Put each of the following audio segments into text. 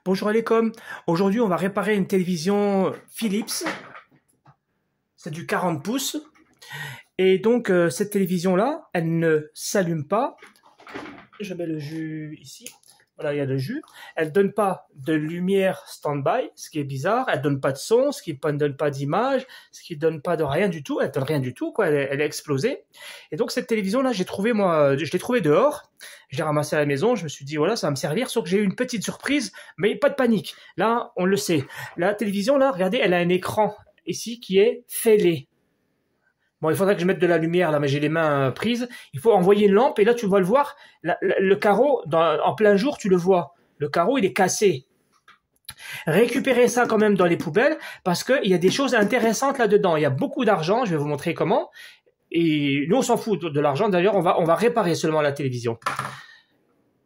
Bonjour Alécom, aujourd'hui on va réparer une télévision Philips, c'est du 40 pouces, et donc cette télévision là, elle ne s'allume pas, je mets le jus ici, voilà il y a le jus, elle donne pas de lumière stand-by, ce qui est bizarre, elle donne pas de son, ce qui ne donne pas d'image, ce qui donne pas de rien du tout, elle donne rien du tout, quoi, elle est explosée. Et donc cette télévision là, je l'ai trouvée dehors, je l'ai ramassée à la maison, je me suis dit voilà ça va me servir, sauf que j'ai eu une petite surprise, mais pas de panique, là on le sait, la télévision là, regardez, elle a un écran ici qui est fêlé. Bon, il faudrait que je mette de la lumière là, mais j'ai les mains prises. Il faut envoyer une lampe et là, tu vas le voir. Le carreau, en plein jour, tu le vois. Le carreau, il est cassé. Récupérez ça quand même dans les poubelles parce qu'il y a des choses intéressantes là-dedans. Il y a beaucoup d'argent, je vais vous montrer comment. Et nous, on s'en fout de l'argent. D'ailleurs, on va réparer seulement la télévision.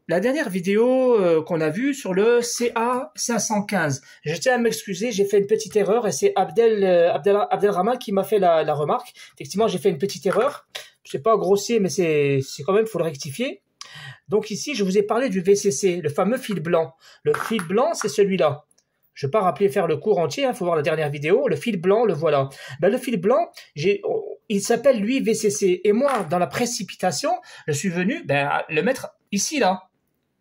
La dernière vidéo qu'on a vue sur le CA515, je tiens à m'excuser, j'ai fait une petite erreur et c'est Abdelrahman qui m'a fait la remarque. Effectivement, j'ai fait une petite erreur. C'est pas grossier, mais c'est quand même, il faut le rectifier. Donc ici, je vous ai parlé du VCC, le fameux fil blanc. Le fil blanc, c'est celui-là. Je ne vais pas rappeler faire le cours entier, il faut voir la dernière vidéo. Le fil blanc, le voilà. Ben, le fil blanc, il s'appelle lui VCC. Et moi, dans la précipitation, je suis venu le mettre ici, là.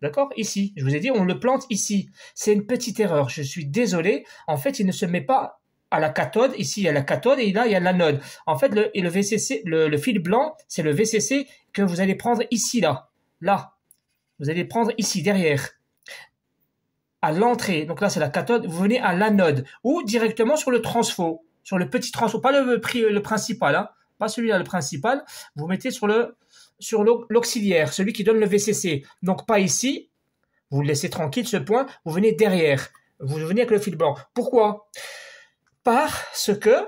D'accord? Ici. Je vous ai dit, on le plante ici. C'est une petite erreur. Je suis désolé. En fait, il ne se met pas à la cathode. Ici, il y a la cathode et là, il y a l'anode. En fait, le VCC, le fil blanc, c'est le VCC que vous allez prendre ici, là. Là. Vous allez prendre ici, derrière. À l'entrée. Donc là, c'est la cathode. Vous venez à l'anode. Ou directement sur le transfo. Sur le petit transfo. Pas le principal, hein. Pas celui-là, le principal. Vous mettez sur l'auxiliaire, celui qui donne le VCC. Donc pas ici, vous le laissez tranquille ce point, vous venez derrière, vous venez avec le fil blanc. Pourquoi? Parce que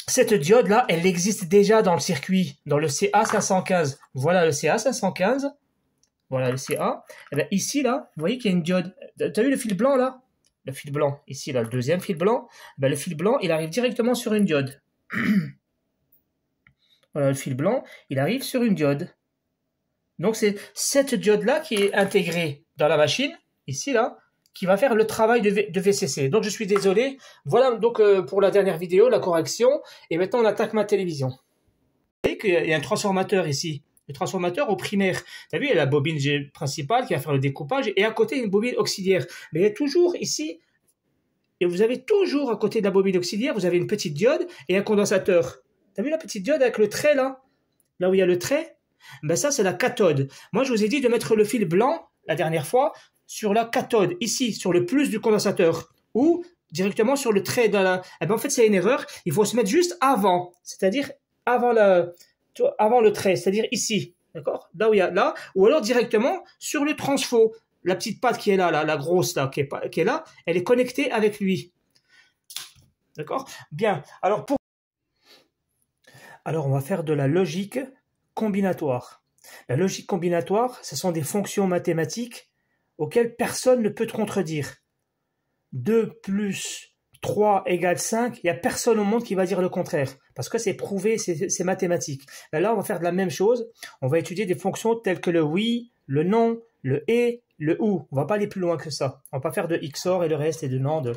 cette diode-là, elle existe déjà dans le circuit, dans le CA515. Voilà le CA515, voilà le CA. Et bien ici, là, vous voyez qu'il y a une diode. Tu as vu le fil blanc, là? Le fil blanc, ici, là, le deuxième fil blanc. Ben, le fil blanc, il arrive directement sur une diode. Voilà, le fil blanc, il arrive sur une diode. Donc, c'est cette diode-là qui est intégrée dans la machine, ici, là, qui va faire le travail de VCC. Donc, je suis désolé. Voilà, donc, pour la dernière vidéo, la correction. Et maintenant, on attaque ma télévision. Vous voyez qu'il y a un transformateur ici. Le transformateur au primaire. Tu as vu, il y a la bobine principale qui va faire le découpage. Et à côté, une bobine auxiliaire. Mais il y a toujours ici, et vous avez toujours à côté de la bobine auxiliaire, vous avez une petite diode et un condensateur. Tu as vu la petite diode avec le trait là? Là où il y a le trait? Ben ça, c'est la cathode. Moi, je vous ai dit de mettre le fil blanc, la dernière fois, sur la cathode, ici, sur le plus du condensateur. Ou directement sur le trait de la... Eh ben, en fait, c'est une erreur. Il faut se mettre juste avant. C'est-à-dire avant le trait. C'est-à-dire ici. D'accord? Là où il y a là. Ou alors directement sur le transfo. La petite patte qui est là, la grosse là, qui est là, elle est connectée avec lui. D'accord? Bien. Alors, on va faire de la logique combinatoire. La logique combinatoire, ce sont des fonctions mathématiques auxquelles personne ne peut te contredire. 2 plus 3 égale 5, il n'y a personne au monde qui va dire le contraire. Parce que c'est prouvé, c'est mathématique. Là, on va faire de la même chose. On va étudier des fonctions telles que le oui, le non, le et, le ou. On va pas aller plus loin que ça. On va pas faire de XOR et le reste et de NAND.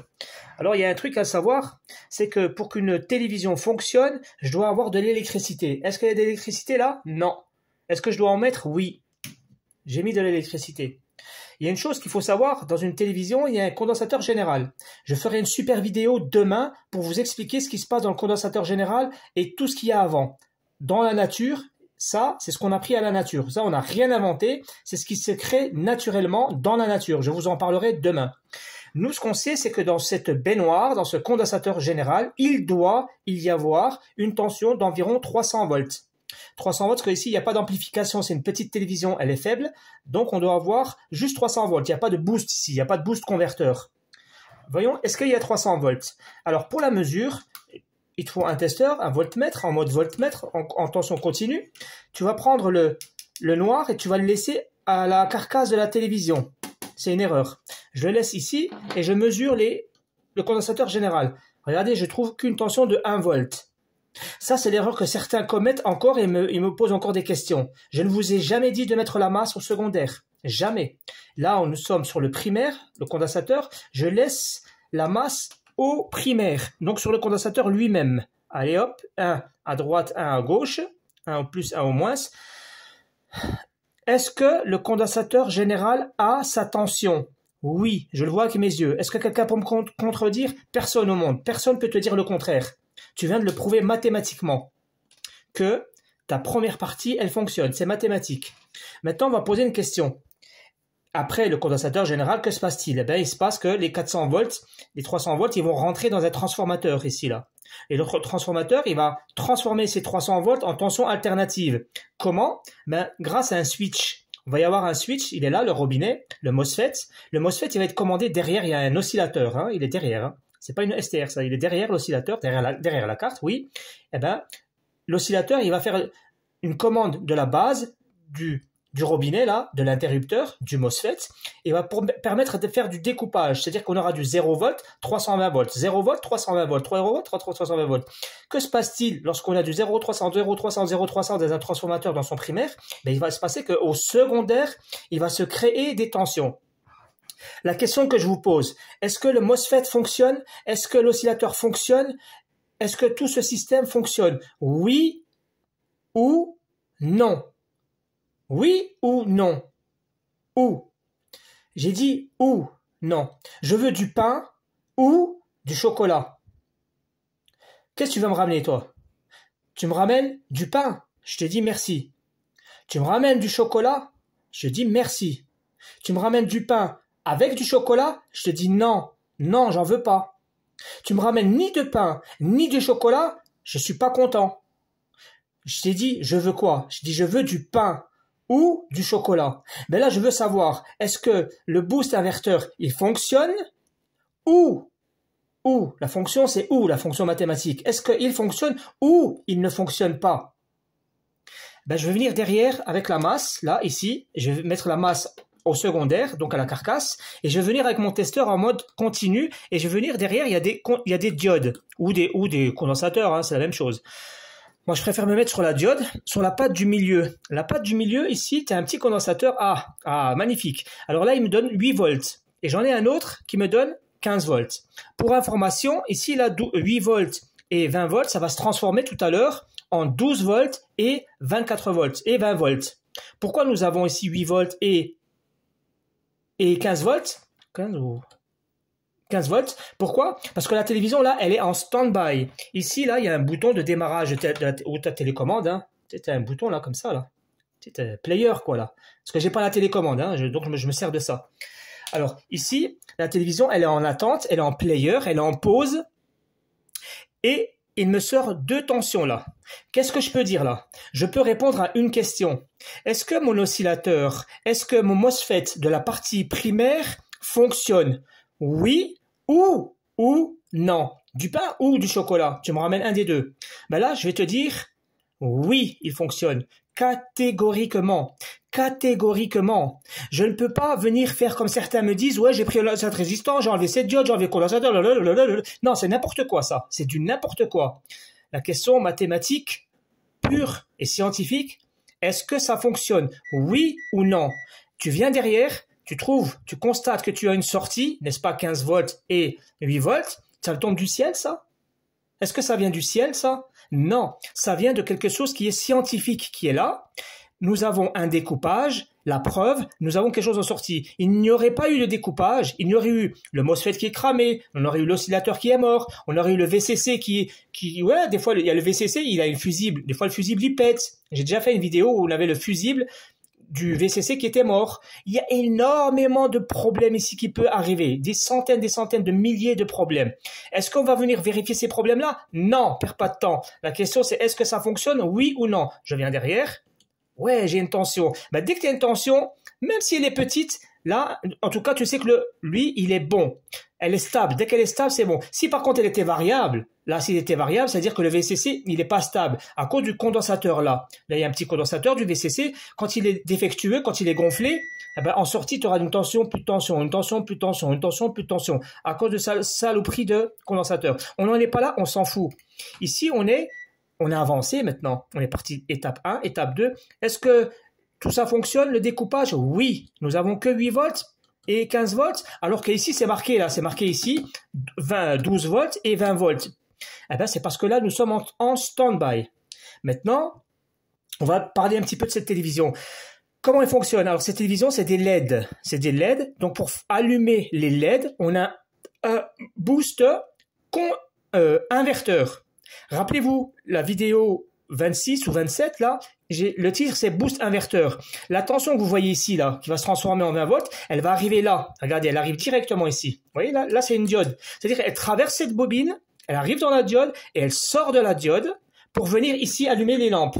Alors, il y a un truc à savoir, c'est que pour qu'une télévision fonctionne, je dois avoir de l'électricité. Est-ce qu'il y a de l'électricité là? Non. Est-ce que je dois en mettre? Oui. J'ai mis de l'électricité. Il y a une chose qu'il faut savoir, dans une télévision, il y a un condensateur général. Je ferai une super vidéo demain pour vous expliquer ce qui se passe dans le condensateur général et tout ce qu'il y a avant. Dans la nature, ça, c'est ce qu'on a appris à la nature. Ça, on n'a rien inventé. C'est ce qui se crée naturellement dans la nature. Je vous en parlerai demain. Nous, ce qu'on sait, c'est que dans cette baignoire, dans ce condensateur général, il doit y avoir une tension d'environ 300 volts. 300 volts, parce qu'ici, il n'y a pas d'amplification, c'est une petite télévision, elle est faible, donc on doit avoir juste 300 volts. Il n'y a pas de boost ici, il n'y a pas de boost converteur. Voyons, est-ce qu'il y a 300 volts? Alors, pour la mesure, il te faut un testeur, un voltmètre, en mode voltmètre, en tension continue. Tu vas prendre le noir et tu vas le laisser à la carcasse de la télévision. C'est une erreur. Je le laisse ici et je mesure le condensateur général. Regardez, je trouve qu'une tension de 1 volt. Ça, c'est l'erreur que certains commettent encore et me posent encore des questions. Je ne vous ai jamais dit de mettre la masse au secondaire. Jamais. Là, nous sommes sur le primaire, le condensateur. Je laisse la masse au primaire, donc sur le condensateur lui-même. Allez hop, un à droite, un à gauche, un au plus, un au moins. Est-ce que le condensateur général a sa tension? Oui, je le vois avec mes yeux. Est-ce que quelqu'un peut me contredire? Personne au monde. Personne ne peut te dire le contraire. Tu viens de le prouver mathématiquement. Que ta première partie, elle fonctionne. C'est mathématique. Maintenant, on va poser une question. Après le condensateur général, que se passe-t-il? Eh bien, il se passe que les 400 volts, les 300 volts, ils vont rentrer dans un transformateur ici, là. Et le transformateur, il va transformer ces 300 volts en tension alternative. Comment? Ben, grâce à un switch. Il va y avoir un switch, il est là, le robinet, le MOSFET. Le MOSFET, il va être commandé derrière, il y a un oscillateur, hein, il est derrière. Hein. C'est pas une STR, ça, il est derrière l'oscillateur, derrière la carte, oui. Eh ben, l'oscillateur, il va faire une commande de la base du robinet, là, de l'interrupteur, du MOSFET, et va permettre de faire du découpage. C'est-à-dire qu'on aura du 0 volt, 320 volts, 0 volt, 320 volts, 3 volts, 320 volts. Que se passe-t-il lorsqu'on a du 0, 300, 0, 300, 0, 300 dans un transformateur dans son primaire? Ben, il va se passer qu'au secondaire, il va se créer des tensions. La question que je vous pose, est-ce que le MOSFET fonctionne? Est-ce que l'oscillateur fonctionne? Est-ce que tout ce système fonctionne? Oui ou non? Oui ou non? Ou. J'ai dit ou, non. Je veux du pain ou du chocolat. Qu'est-ce que tu vas me ramener, toi? Tu me ramènes du pain? Je te dis merci. Tu me ramènes du chocolat? Je te dis merci. Tu me ramènes du pain avec du chocolat? Je te dis non. Non, j'en veux pas. Tu me ramènes ni de pain, ni de chocolat? Je suis pas content. Je t'ai dit, je veux quoi? Je dis, je veux du pain ou du chocolat. Mais là, je veux savoir, est-ce que le boost inverteur, il fonctionne ou la fonction, c'est ou la fonction mathématique. Est-ce qu'il fonctionne ou il ne fonctionne pas? Ben, je vais venir derrière avec la masse, là, ici. Je vais mettre la masse au secondaire, donc à la carcasse, et je vais venir avec mon testeur en mode continu, et je vais venir derrière, il y a des diodes, ou des condensateurs, hein, c'est la même chose. Moi, je préfère me mettre sur la diode, sur la patte du milieu. La patte du milieu, ici, tu as un petit condensateur. Ah, magnifique. Alors là, il me donne 8 volts. Et j'en ai un autre qui me donne 15 volts. Pour information, ici, là, 8 volts et 20 volts, ça va se transformer tout à l'heure en 12 volts et 24 volts et 20 volts. Pourquoi nous avons ici 8 volts et 15 volts? 15 volts. Pourquoi? Parce que la télévision, là, elle est en stand-by. Ici, là, il y a un bouton de démarrage ou ta télécommande. Hein. C'est un bouton, là, comme ça, là. C'est un player, quoi, là. Parce que j'ai pas la télécommande, hein, donc je me sers de ça. Alors, ici, la télévision, elle est en attente, elle est en player, elle est en pause. Et il me sort 2 tensions, là. Qu'est-ce que je peux dire, là? Je peux répondre à une question. Est-ce que mon oscillateur, est-ce que mon MOSFET de la partie primaire fonctionne? Oui ou non. Du pain ou du chocolat. Tu me ramènes un des deux. Ben là, je vais te dire, oui, il fonctionne. Catégoriquement. Catégoriquement. Je ne peux pas venir faire comme certains me disent, ouais, j'ai pris cette résistance, j'ai enlevé cette diode, j'ai enlevé le condensateur. Non, c'est n'importe quoi, ça. C'est du n'importe quoi. La question mathématique, pure et scientifique, est-ce que ça fonctionne? Oui ou non? Tu viens derrière, tu constates que tu as une sortie, n'est-ce pas, 15 volts et 8 volts, ça tombe du ciel, ça? Est-ce que ça vient du ciel, ça? Non, ça vient de quelque chose qui est scientifique, qui est là. Nous avons un découpage, la preuve, nous avons quelque chose en sortie. Il n'y aurait pas eu de découpage, il n'y aurait eu le MOSFET qui est cramé, on aurait eu l'oscillateur qui est mort, on aurait eu le VCC ouais, des fois, il y a le VCC, il a une fusible, des fois le fusible, il pète. J'ai déjà fait une vidéo où on avait le fusible du VCC qui était mort. Il y a énormément de problèmes ici qui peuvent arriver. Des centaines de milliers de problèmes. Est-ce qu'on va venir vérifier ces problèmes-là? Non, perds pas de temps. La question c'est est-ce que ça fonctionne? Oui ou non? Je viens derrière. Ouais, j'ai une tension. Ben, dès que tu as une tension, même si elle est petite, là, en tout cas, tu sais que lui, il est bon. Elle est stable. Dès qu'elle est stable, c'est bon. Si par contre elle était variable, là, s'il était variable, c'est-à-dire que le VCC, il n'est pas stable à cause du condensateur là. Là, il y a un petit condensateur du VCC. Quand il est défectueux, quand il est gonflé, eh ben, en sortie, tu auras une tension, plus de tension, une tension, plus de tension, une tension, plus de tension, à cause de saloperie de condensateur. On n'en est pas là, on s'en fout. Ici, on a avancé maintenant. On est parti étape 1, étape 2. Est-ce que Tout ça fonctionne, le découpage? Oui. Nous avons que 8 volts et 15 volts, alors qu'ici, c'est marqué là, c'est marqué ici 12 volts et 20 volts. Eh bien, c'est parce que là, nous sommes en stand-by. Maintenant, on va parler un petit peu de cette télévision. Comment elle fonctionne? Alors, cette télévision, c'est des LED. C'est des LED. Donc, pour allumer les LED, on a un booster inverteur. Rappelez-vous, la vidéo 26 ou 27, là, le titre, c'est Boost Inverteur. La tension que vous voyez ici, là, qui va se transformer en 20 volts, elle va arriver là. Regardez, elle arrive directement ici. Vous voyez, là c'est une diode. C'est-à-dire qu'elle traverse cette bobine, elle arrive dans la diode, et elle sort de la diode pour venir ici allumer les lampes.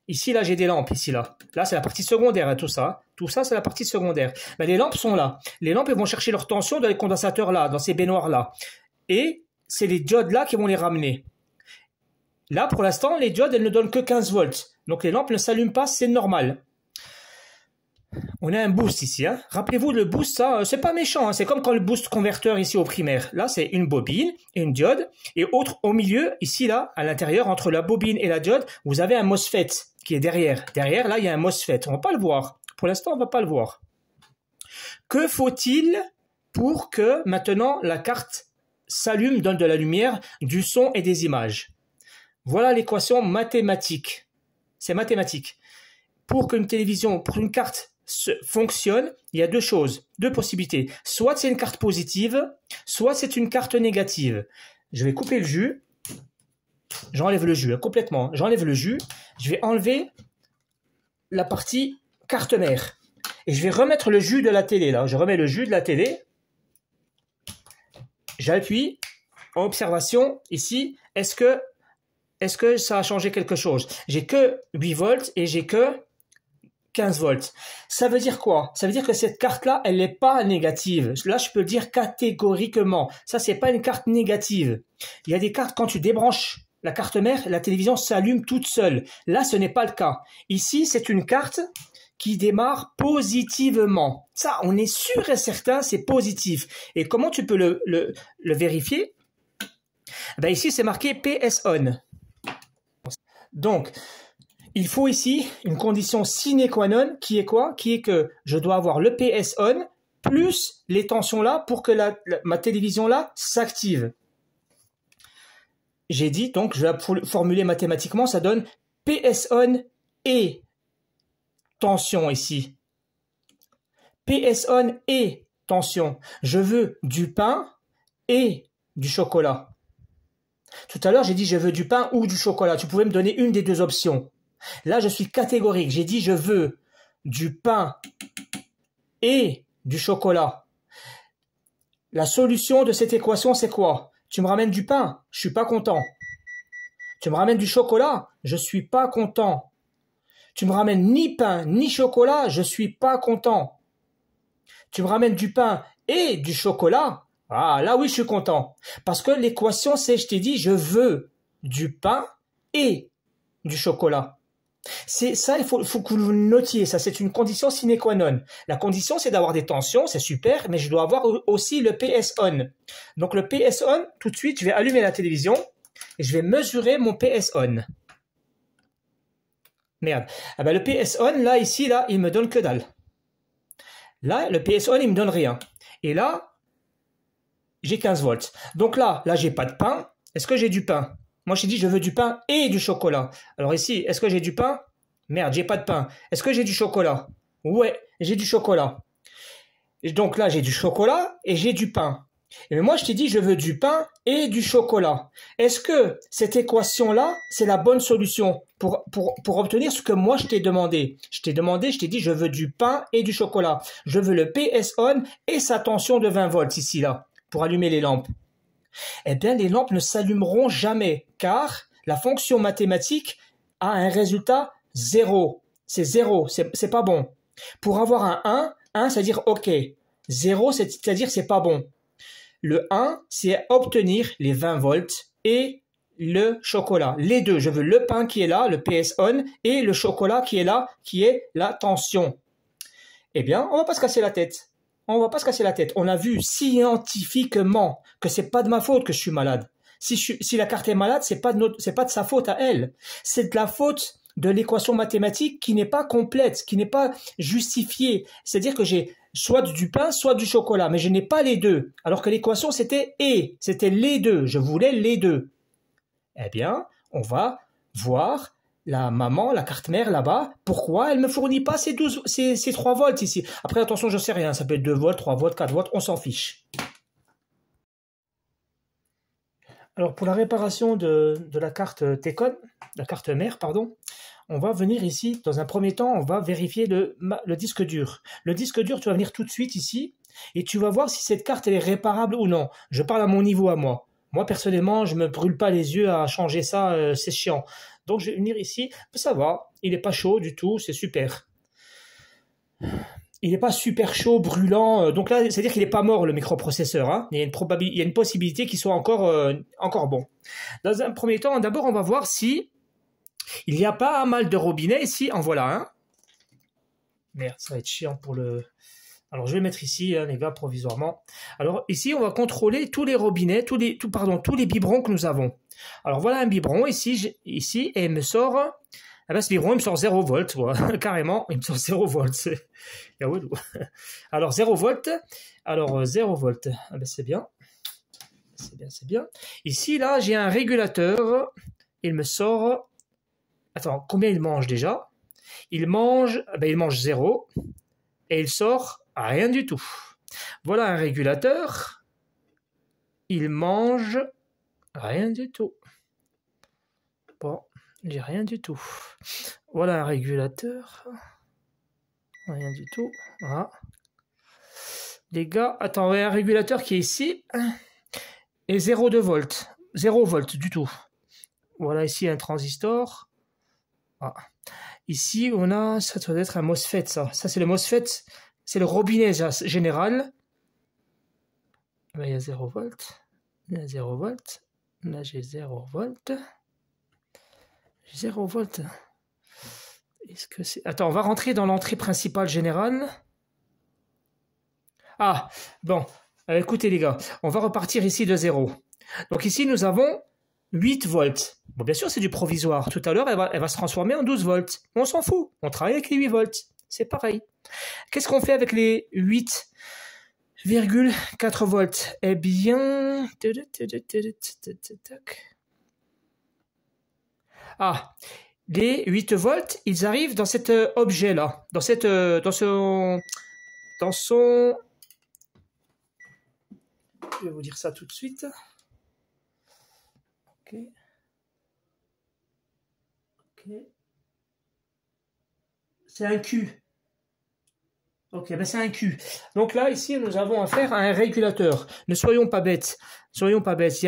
Ici, là, j'ai des lampes, ici, là. Là, c'est la partie secondaire, hein, tout ça. Tout ça, c'est la partie secondaire. Ben, les lampes sont là. Les lampes, elles vont chercher leur tension dans les condensateurs là, dans ces baignoires-là. Et c'est les diodes là qui vont les ramener. Là, pour l'instant, les diodes, elles ne donnent que 15 volts. Donc, les lampes ne s'allument pas, c'est normal. On a un boost ici. Hein. Rappelez-vous, le boost, ça, c'est pas méchant. Hein. C'est comme quand le boost converteur ici au primaire. Là, c'est une bobine et une diode. Et au milieu, ici, là, à l'intérieur, entre la bobine et la diode, vous avez un MOSFET qui est derrière. Derrière, là, il y a un MOSFET. On va pas le voir. Pour l'instant, on va pas le voir. Que faut-il pour que maintenant la carte s'allume, donne de la lumière, du son et des images? Voilà l'équation mathématique. C'est mathématique. Pour qu'une télévision, pour une carte fonctionne, il y a deux choses, deux possibilités. Soit c'est une carte positive, soit c'est une carte négative. Je vais couper le jus. J'enlève le jus complètement. J'enlève le jus. Je vais enlever la partie carte mère. Et je vais remettre le jus de la télé là. Je remets le jus de la télé. J'appuie. En observation, ici, est-ce que ça a changé quelque chose? J'ai que 8 volts et j'ai que 15 volts. Ça veut dire quoi? Ça veut dire que cette carte-là, elle n'est pas négative. Là, je peux le dire catégoriquement. Ça, c'est pas une carte négative. Il y a des cartes, quand tu débranches la carte mère, la télévision s'allume toute seule. Là, ce n'est pas le cas. Ici, c'est une carte qui démarre positivement. Ça, on est sûr et certain, c'est positif. Et comment tu peux le vérifier? Ben ici, c'est marqué PS On. Donc, il faut ici une condition sine qua non qui est quoi? Qui est que je dois avoir le PS On plus les tensions là pour que ma télévision là s'active. J'ai dit, donc, je vais formuler mathématiquement, ça donne PS On et tension ici. PS On et tension. Je veux du pain et du chocolat. Tout à l'heure, j'ai dit je veux du pain ou du chocolat. Tu pouvais me donner une des deux options. Là, je suis catégorique. J'ai dit je veux du pain et du chocolat. La solution de cette équation, c'est quoi? Tu me ramènes du pain, je suis pas content. Tu me ramènes du chocolat, je suis pas content. Tu me ramènes ni pain ni chocolat, je suis pas content. Tu me ramènes du pain et du chocolat, ah là oui je suis content. Parce que l'équation c'est, je t'ai dit, je veux du pain et du chocolat. C'est ça, il faut que vous le notiez, ça c'est une condition sine qua non. La condition c'est d'avoir des tensions, c'est super, mais je dois avoir aussi le PS On. Donc le PS On, tout de suite je vais allumer la télévision et je vais mesurer mon PS On. Merde. Ah ben, le PS On, là, ici, là, il me donne que dalle. Là, le PS On, il me donne rien. Et là, j'ai 15 volts. Donc là, j'ai pas de pain. Est-ce que j'ai du pain? Moi, j'ai dit, je veux du pain et du chocolat. Alors ici, est-ce que j'ai du pain? Merde, j'ai pas de pain. Est-ce que j'ai du chocolat? Ouais, j'ai du chocolat. Et donc là, j'ai du chocolat et j'ai du pain. Et moi, je t'ai dit, je veux du pain et du chocolat. Est-ce que cette équation-là, c'est la bonne solution pour obtenir ce que moi, je t'ai demandé? Je t'ai dit, je veux du pain et du chocolat. Je veux le PS On et sa tension de 20 volts ici, là, pour allumer les lampes. Eh bien, les lampes ne s'allumeront jamais, car la fonction mathématique a un résultat 0. C'est 0, c'est pas bon. Pour avoir un 1, c'est-à-dire OK. 0, c'est-à-dire c'est pas bon. Le 1, c'est obtenir les 20 volts et le chocolat. Les deux, je veux le pain qui est là, le PS On, et le chocolat qui est là, qui est la tension. Eh bien, on va pas se casser la tête. On va pas se casser la tête. On a vu scientifiquement que c'est pas de ma faute que je suis malade. Si la carte est malade, c'est pas de sa faute à elle. C'est de la faute de l'équation mathématique qui n'est pas complète, qui n'est pas justifiée. C'est-à-dire que j'ai soit du pain, soit du chocolat, mais je n'ai pas les deux. Alors que l'équation, c'était « et », c'était les deux. Je voulais les deux. Eh bien, on va voir la maman, la carte mère là-bas, pourquoi elle ne me fournit pas ces 3 volts ici. Après, attention, je ne sais rien, ça peut être 2 volts, 3 volts, 4 volts, on s'en fiche. Alors, pour la réparation de la carte Tecon, la carte mère, pardon, on va venir ici, dans un premier temps, on va vérifier le disque dur. Le disque dur, tu vas venir tout de suite ici, et tu vas voir si cette carte elle est réparable ou non. Je parle à mon niveau à moi. Moi, personnellement, je ne me brûle pas les yeux à changer ça, c'est chiant. Donc, je vais venir ici, ça va, il n'est pas chaud du tout, c'est super. Il n'est pas super chaud, brûlant, donc là, c'est-à-dire qu'il n'est pas mort, le microprocesseur. Hein. Il y a une possibilité qu'il soit encore bon. Dans un premier temps, d'abord, on va voir si il n'y a pas mal de robinets ici. En voilà un. Merde, ça va être chiant pour le... Alors, je vais le mettre ici, hein, les gars, provisoirement. Alors, ici, on va contrôler tous les robinets, tous les biberons que nous avons. Alors, voilà un biberon ici et il me sort... Ah ben, ce biberon, il me sort 0 volts, ouais. Carrément, il me sort 0 volts. Alors, 0 volts. Alors, 0 volts. Ah ben, c'est bien. C'est bien. Ici, là, j'ai un régulateur. Il me sort... Attends, combien il mange déjà? Il mange 0. Et il sort rien du tout. Voilà un régulateur. Il mange rien du tout. Bon, j'ai rien du tout. Voilà un régulateur. Rien du tout. Voilà. Les gars, attends, un régulateur qui est ici. Et 0,2 volts. 0 volts du tout. Voilà ici un transistor. Ah. Ici, on a, ça doit être un MOSFET, ça. Ça, c'est le MOSFET, c'est le robinet général. Là, il y a 0 volts. Il y a 0 volts. Là, j'ai 0 volts. J'ai 0 volts. Est-ce que c'est... Attends, on va rentrer dans l'entrée principale générale. Ah, bon. Écoutez, les gars, on va repartir ici de 0. Donc ici, nous avons 8 volts. Bon, bien sûr, c'est du provisoire. Tout à l'heure, elle va se transformer en 12 volts. On s'en fout. On travaille avec les 8 volts. C'est pareil. Qu'est-ce qu'on fait avec les 8,4 volts? Eh bien... Ah, les 8 volts, ils arrivent dans cet objet-là. Dans son... Je vais vous dire ça tout de suite. Ok. C'est un Q. Ok, ben c'est un Q. Donc là, ici, nous avons affaire à un régulateur. Ne soyons pas bêtes.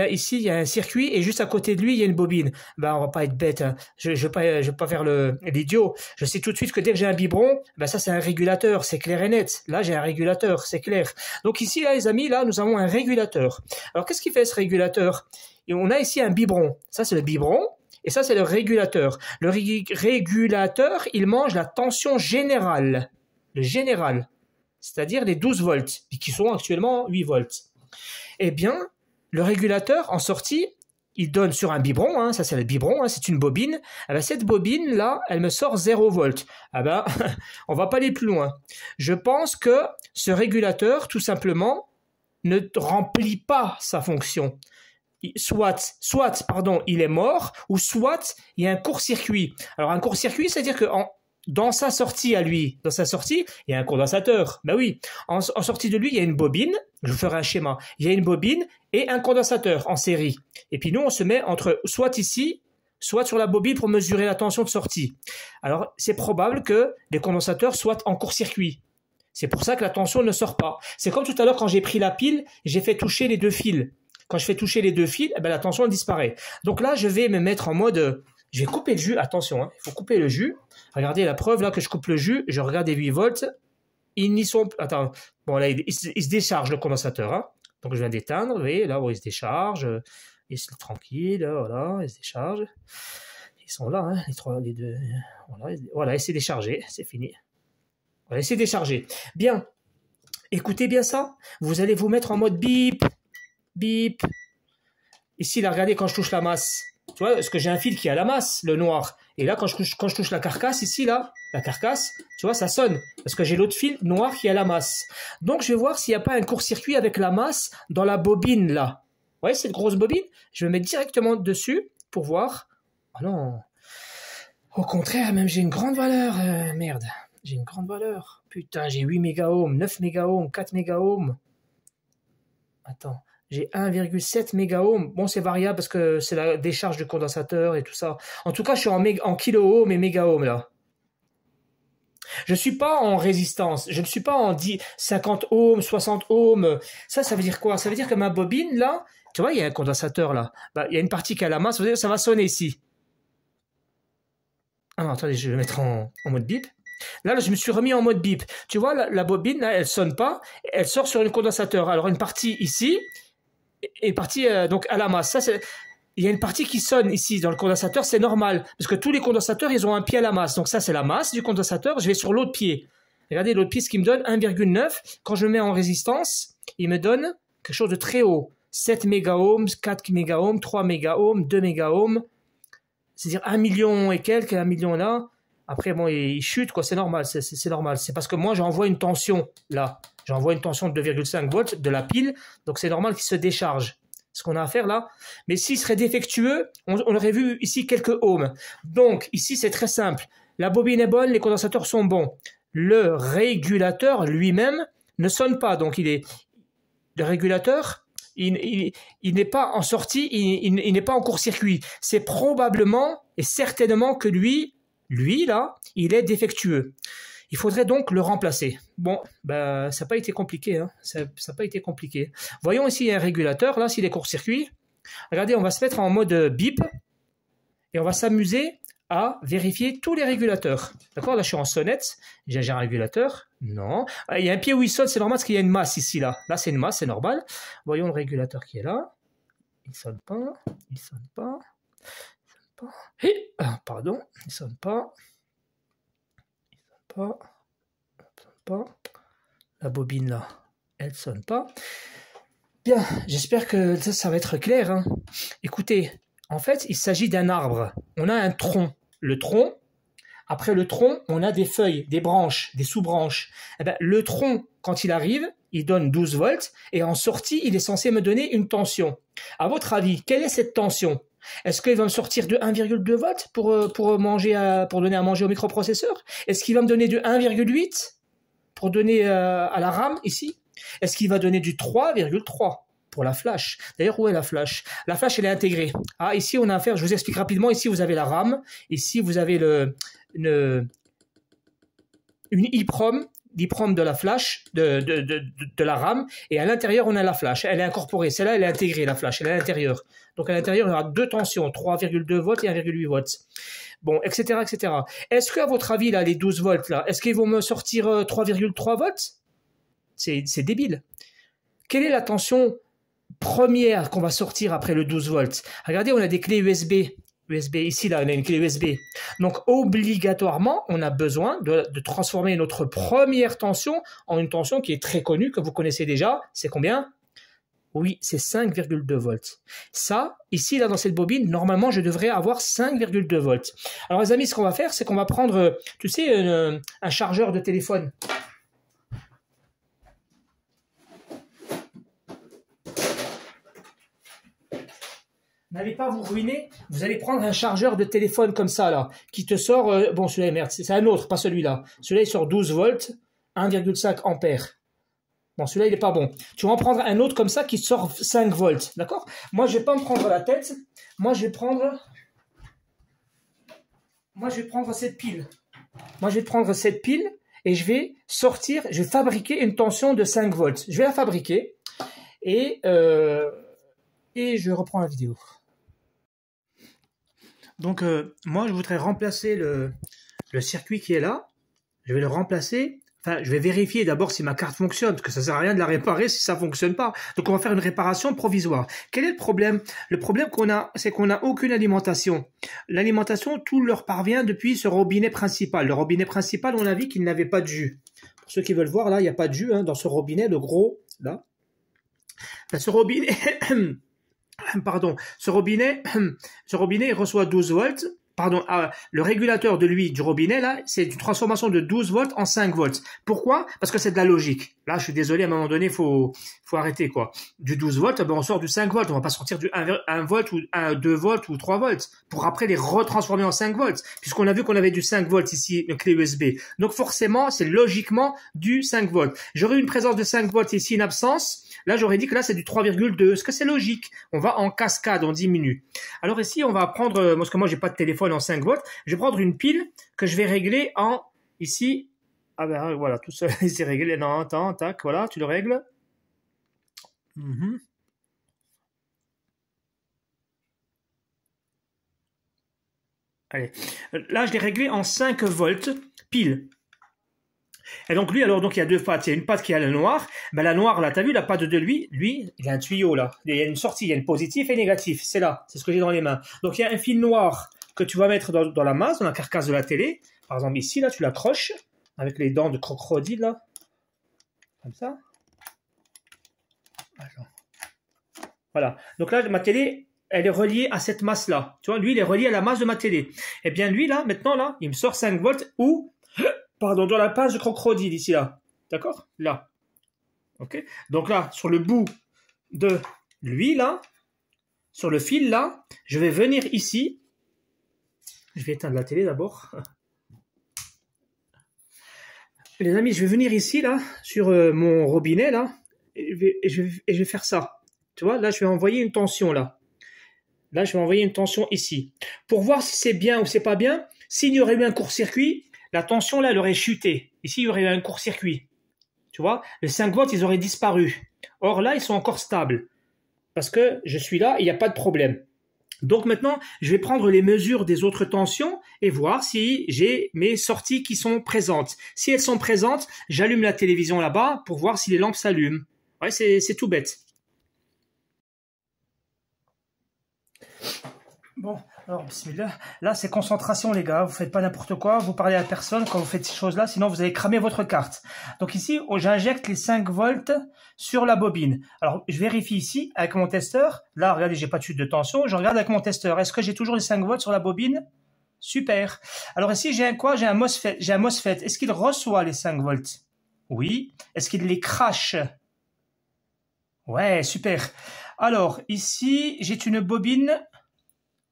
Ici, il y a un circuit et juste à côté de lui, il y a une bobine. Ben, on va pas être bête. Hein. Je vais pas faire l'idiot. Je sais tout de suite que dès que j'ai un biberon, ben ça, c'est un régulateur. C'est clair et net. Là, j'ai un régulateur. C'est clair. Donc ici, là, les amis, là, nous avons un régulateur. Alors, qu'est-ce qu'il fait, ce régulateur? Et on a ici un biberon. Ça, c'est le biberon. Et ça, c'est le régulateur. Le régulateur, il mange la tension générale. Le général. C'est-à-dire les 12 volts, qui sont actuellement 8 volts. Eh bien, le régulateur, en sortie, il donne sur un biberon, hein, ça c'est le biberon, hein, c'est une bobine. Eh bien, cette bobine-là, elle me sort 0 volts. Ah ben, on va pas aller plus loin. Je pense que ce régulateur, tout simplement, ne remplit pas sa fonction. Soit, il est mort, ou soit, il y a un court-circuit. Alors, un court-circuit, c'est-à-dire que dans sa sortie à lui, il y a un condensateur. Ben oui, en sortie de lui, il y a une bobine. Je vous ferai un schéma. Il y a une bobine et un condensateur en série. Et puis nous, on se met entre soit ici, soit sur la bobine pour mesurer la tension de sortie. Alors, c'est probable que les condensateurs soient en court-circuit. C'est pour ça que la tension ne sort pas. C'est comme tout à l'heure quand j'ai pris la pile, j'ai fait toucher les deux fils. Quand je fais toucher les deux fils, eh ben, la tension disparaît. Donc là, je vais me mettre en mode... Je vais couper le jus. Attention, hein, il faut couper le jus. Regardez la preuve, là, que je coupe le jus. Je regarde les 8 volts. Ils n'y sont... Attends. Bon, là, il se décharge, le condensateur. Hein. Donc, je viens d'éteindre. Vous voyez, là, où il se décharge. Il se tranquille. Voilà, il se décharge. Ils sont là, hein, les deux. Voilà, il s'est déchargé. C'est fini. Voilà, il s'est déchargé. Bien. Écoutez bien ça. Vous allez vous mettre en mode bip. Bip. Ici, là, regardez quand je touche la masse. Tu vois, parce que j'ai un fil qui a la masse, le noir. Et là, quand je touche la carcasse, ici, là, la carcasse, tu vois, ça sonne. Parce que j'ai l'autre fil noir qui a la masse. Donc, je vais voir s'il n'y a pas un court-circuit avec la masse dans la bobine, là. Vous voyez cette grosse bobine? Je vais mettre directement dessus pour voir. Oh non. Au contraire, même j'ai une grande valeur. Merde. J'ai une grande valeur. Putain, j'ai 8 mégaohms, 9 mégaohms, 4 mégaohms. Attends. J'ai 1,7 mégaohms. Bon, c'est variable parce que c'est la décharge du condensateur et tout ça. En tout cas, je suis en kiloohms et mégaohms là. Je ne suis pas en résistance. Je ne suis pas en 50 ohms, 60 ohms. Ça veut dire quoi? Ça veut dire que ma bobine là, tu vois, il y a un condensateur là. Bah, il y a une partie qui a la masse. Ça va sonner ici. Ah non, attendez, je vais le mettre en mode bip. Là, je me suis remis en mode bip. Tu vois, la bobine, là, elle sonne pas. Elle sort sur le condensateur. Alors, une partie ici et une partie donc à la masse. Ça, il y a une partie qui sonne ici dans le condensateur. C'est normal. Parce que tous les condensateurs, ils ont un pied à la masse. Donc, ça, c'est la masse du condensateur. Je vais sur l'autre pied. Regardez, l'autre pied, ce qui me donne 1,9. Quand je le mets en résistance, il me donne quelque chose de très haut. 7 mégaohms, 4 mégaohms, 3 mégaohms, 2 mégaohms. C'est-à-dire 1 million et quelques, 1 million là. Après, bon, il chute, quoi, c'est normal, c'est normal. C'est parce que moi, j'envoie une tension, là. J'envoie une tension de 2,5 volts de la pile, donc c'est normal qu'il se décharge. Ce qu'on a à faire là. Mais s'il serait défectueux, on aurait vu ici quelques ohms. Donc, ici, c'est très simple. La bobine est bonne, les condensateurs sont bons. Le régulateur lui-même ne sonne pas. Donc, le régulateur, il n'est pas en sortie, il n'est pas en court-circuit. C'est probablement et certainement que lui, là, il est défectueux. Il faudrait donc le remplacer. Bon, ben, ça n'a pas été compliqué. Hein. Ça n'a pas été compliqué. Voyons ici, il y a un régulateur, là, s'il est court-circuit. Regardez, on va se mettre en mode bip et on va s'amuser à vérifier tous les régulateurs. D'accord? Là, je suis en sonnette. J'ai un régulateur. Non. Il y a un pied où il sonne, c'est normal parce qu'il y a une masse ici, là. Là, c'est une masse, c'est normal. Voyons le régulateur qui est là. Il ne sonne pas. Il ne sonne pas. Et, pardon, il ne sonne pas. Il ne sonne pas. Il sonne pas. La bobine là, elle ne sonne pas. Bien, j'espère que ça va être clair. Hein. Écoutez, en fait, il s'agit d'un arbre. On a un tronc. Le tronc, après le tronc, on a des feuilles, des branches, des sous-branches. Eh ben, le tronc, quand il arrive, il donne 12 volts et en sortie, il est censé me donner une tension. À votre avis, quelle est cette tension? Est-ce qu'il va me sortir de 1,2 volts pour donner à manger au microprocesseur? Est-ce qu'il va me donner de 1,8 pour donner à la RAM ici? Est-ce qu'il va donner du 3,3 pour la flash? D'ailleurs, où est la flash? La flash, elle est intégrée. Ah, ici, on a affaire, je vous explique rapidement. Ici, vous avez la RAM. Ici, vous avez une EEPROM de la flash, de la RAM, et à l'intérieur, on a la flash. Elle est incorporée. Celle-là, elle est intégrée, la flash. Elle est à l'intérieur. Donc, à l'intérieur, il y aura deux tensions, 3,2 volts et 1,8 volts. Bon, etc., etc. Est-ce qu'à votre avis, là, les 12 volts, là, est-ce qu'ils vont me sortir 3,3 volts? C'est débile. Quelle est la tension première qu'on va sortir après le 12 volts? Regardez, on a des clés USB. Ici, là, on a une clé USB. Donc, obligatoirement, on a besoin de transformer notre première tension en une tension qui est très connue, que vous connaissez déjà. C'est combien? Oui, c'est 5,2 volts. Ça, ici, là, dans cette bobine, normalement, je devrais avoir 5,2 volts. Alors, les amis, ce qu'on va faire, c'est qu'on va prendre, tu sais, un chargeur de téléphone. N'allez pas vous ruiner, vous allez prendre un chargeur de téléphone comme ça, là, qui te sort, bon, celui-là, merde, c'est un autre, pas celui-là. Celui-là, il sort 12 volts, 1,5 ampères. Bon, celui-là, il n'est pas bon. Tu vas en prendre un autre comme ça qui sort 5 volts, d'accord? Moi, je ne vais pas me prendre la tête. Moi, je vais prendre cette pile. Moi, je vais prendre cette pile et je vais fabriquer une tension de 5 volts. Je vais la fabriquer et je reprends la vidéo. Donc, moi, je voudrais remplacer le circuit qui est là. Je vais le remplacer. Enfin, je vais vérifier d'abord si ma carte fonctionne, parce que ça sert à rien de la réparer si ça fonctionne pas. Donc, on va faire une réparation provisoire. Quel est le problème? Le problème qu'on a, c'est qu'on n'a aucune alimentation. L'alimentation, tout leur parvient depuis ce robinet principal. Le robinet principal, on a vu qu'il n'avait pas de jus. Pour ceux qui veulent voir, là, il n'y a pas de jus hein, dans ce robinet, le gros, là. Enfin, ce robinet... Pardon, ce robinet, il reçoit 12 volts pardon, le régulateur de lui, du robinet, là, c'est une transformation de 12 volts en 5 volts. Pourquoi? Parce que c'est de la logique. Là, je suis désolé, à un moment donné, faut arrêter, quoi. Du 12 volts, ben, on sort du 5 volts. On va pas sortir du 1 volt ou 2 volts ou 3 volts pour après les retransformer en 5 volts. Puisqu'on a vu qu'on avait du 5 volts ici, une clé USB. Donc, forcément, c'est logiquement du 5 volts. J'aurais une présence de 5 volts ici, une absence. Là, j'aurais dit que là, c'est du 3,2. Est-ce que c'est logique? On va en cascade, on diminue. Alors ici, on va prendre, parce que moi, j'ai pas de téléphone en 5 volts, je vais prendre une pile que je vais régler en, ici, ah ben voilà, tout seul, c'est réglé. Non, attends, tac, voilà, tu le règles. Allez, là, je l'ai réglé en 5 volts, pile. Et donc lui, alors donc il y a deux pattes. Il y a une patte qui a le noir. Ben la noire, là, t'as vu la patte de lui, il a un tuyau là. Il y a une sortie, il y a une positif et négatif. C'est là, c'est ce que j'ai dans les mains. Donc il y a un fil noir que tu vas mettre dans la masse, dans la carcasse de la télé. Par exemple ici, là, tu l'accroches avec les dents de crocodile là, comme ça. Voilà. Donc là, ma télé, elle est reliée à cette masse là. Tu vois, lui, il est relié à la masse de ma télé. Et bien lui là, maintenant là, il me sort 5 volts ou pardon, dans la page de crocodile ici là. D'accord? Là. Ok? Donc là, sur le bout de lui là, sur le fil là, je vais venir ici. Je vais éteindre la télé d'abord. Les amis, je vais venir ici là, sur mon robinet là, et je vais faire ça. Tu vois, là, je vais envoyer une tension là. Là, je vais envoyer une tension ici. Pour voir si c'est bien ou c'est pas bien, s'il y aurait eu un court-circuit, la tension là, elle aurait chuté. Ici, il y aurait eu un court-circuit. Tu vois, les 5 volts, ils auraient disparu. Or là, ils sont encore stables. Parce que je suis là, il n'y a pas de problème. Donc maintenant, je vais prendre les mesures des autres tensions et voir si j'ai mes sorties qui sont présentes. Si elles sont présentes, j'allume la télévision là-bas pour voir si les lampes s'allument. Ouais, c'est tout bête. Bon, alors, bismillah. Là, c'est concentration, les gars. Vous faites pas n'importe quoi. Vous parlez à personne quand vous faites ces choses-là, sinon vous allez cramer votre carte. Donc ici, j'injecte les 5 volts sur la bobine. Alors, je vérifie ici avec mon testeur. Là, regardez, j'ai pas de chute de tension. Je regarde avec mon testeur. Est-ce que j'ai toujours les 5 volts sur la bobine? Super. Alors ici, j'ai un quoi? J'ai un MOSFET. J'ai un MOSFET. Est-ce qu'il reçoit les 5 volts? Oui. Est-ce qu'il les crache? Ouais, super. Alors, ici, j'ai une bobine.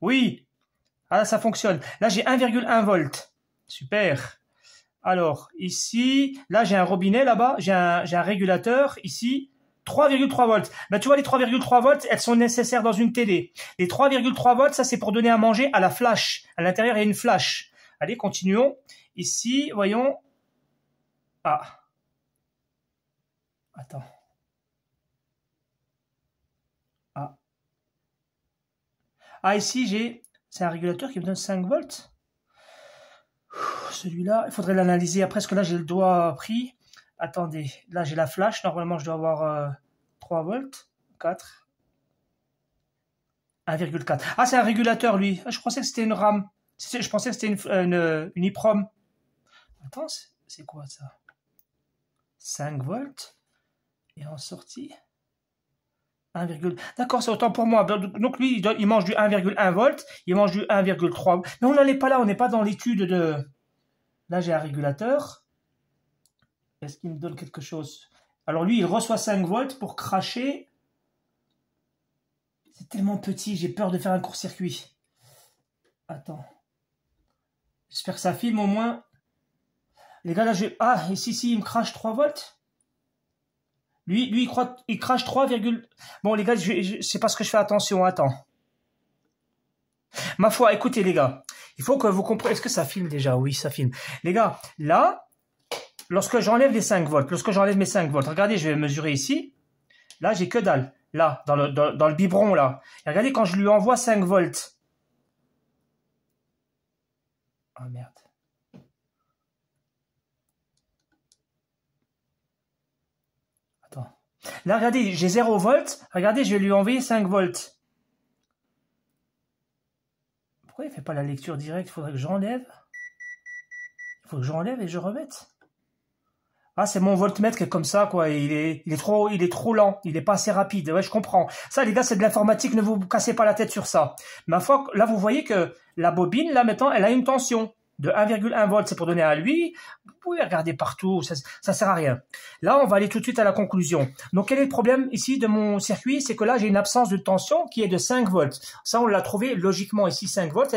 Oui. Ah, là, ça fonctionne. Là, j'ai 1,1 volt. Super. Alors, ici, là, j'ai un robinet là-bas. J'ai un régulateur ici. 3,3 volts. Ben, tu vois, les 3,3 volts, elles sont nécessaires dans une télé. Les 3,3 volts, ça, c'est pour donner à manger à la flash. À l'intérieur, il y a une flash. Allez, continuons. Ici, voyons. Ah. Attends. Ah. Ah, ici, c'est un régulateur qui me donne 5 volts. Celui-là, il faudrait l'analyser après, parce que là, j'ai le doigt pris. Attendez, là, j'ai la flash. Normalement, je dois avoir 3 volts. 4. 1,4. Ah, c'est un régulateur, lui. Ah, je pensais que c'était une RAM. Je pensais que c'était une EEPROM. Attends, c'est quoi ça? 5 volts. Et en sortie 1, d'accord, c'est autant pour moi. Donc lui, il mange du 1,1 volt, il mange du 1,3. Mais on n'en est pas là, on n'est pas dans l'étude de... Là, j'ai un régulateur. Est-ce qu'il me donne quelque chose? Alors lui, il reçoit 5 volts pour cracher. C'est tellement petit, j'ai peur de faire un court-circuit. Attends. J'espère que ça filme au moins. Les gars, là, ah, ici, il me crache 3 volts. Lui, il crache 3, bon, les gars, c'est parce que je fais attention. Attends. Ma foi, écoutez, les gars. Il faut que vous compreniez. Est-ce que ça filme déjà? Oui, ça filme. Les gars, là, lorsque j'enlève les 5 volts, lorsque j'enlève mes 5 volts, regardez, je vais mesurer ici. Là, j'ai que dalle. Là, dans le biberon, là. Et regardez, quand je lui envoie 5 volts. Ah, merde. Attends. Là, regardez, j'ai 0 volts. Regardez, je vais lui envoyer 5 volts. Pourquoi il ne fait pas la lecture directe? Il faudrait que j'enlève. Il faut que j'enlève et je remette. Ah, c'est mon voltmètre qui est comme ça, quoi. Il est trop lent. Il est pas assez rapide. Ouais, je comprends. Ça, les gars, c'est de l'informatique. Ne vous cassez pas la tête sur ça. Ma foi, là, vous voyez que la bobine, là, maintenant, elle a une tension de 1,1 volts. C'est pour donner à lui. Vous pouvez regarder partout. Ça sert à rien. Là, on va aller tout de suite à la conclusion. Donc, quel est le problème ici de mon circuit? C'est que là, j'ai une absence de tension qui est de 5 volts. Ça, on l'a trouvé logiquement ici. 5 volts,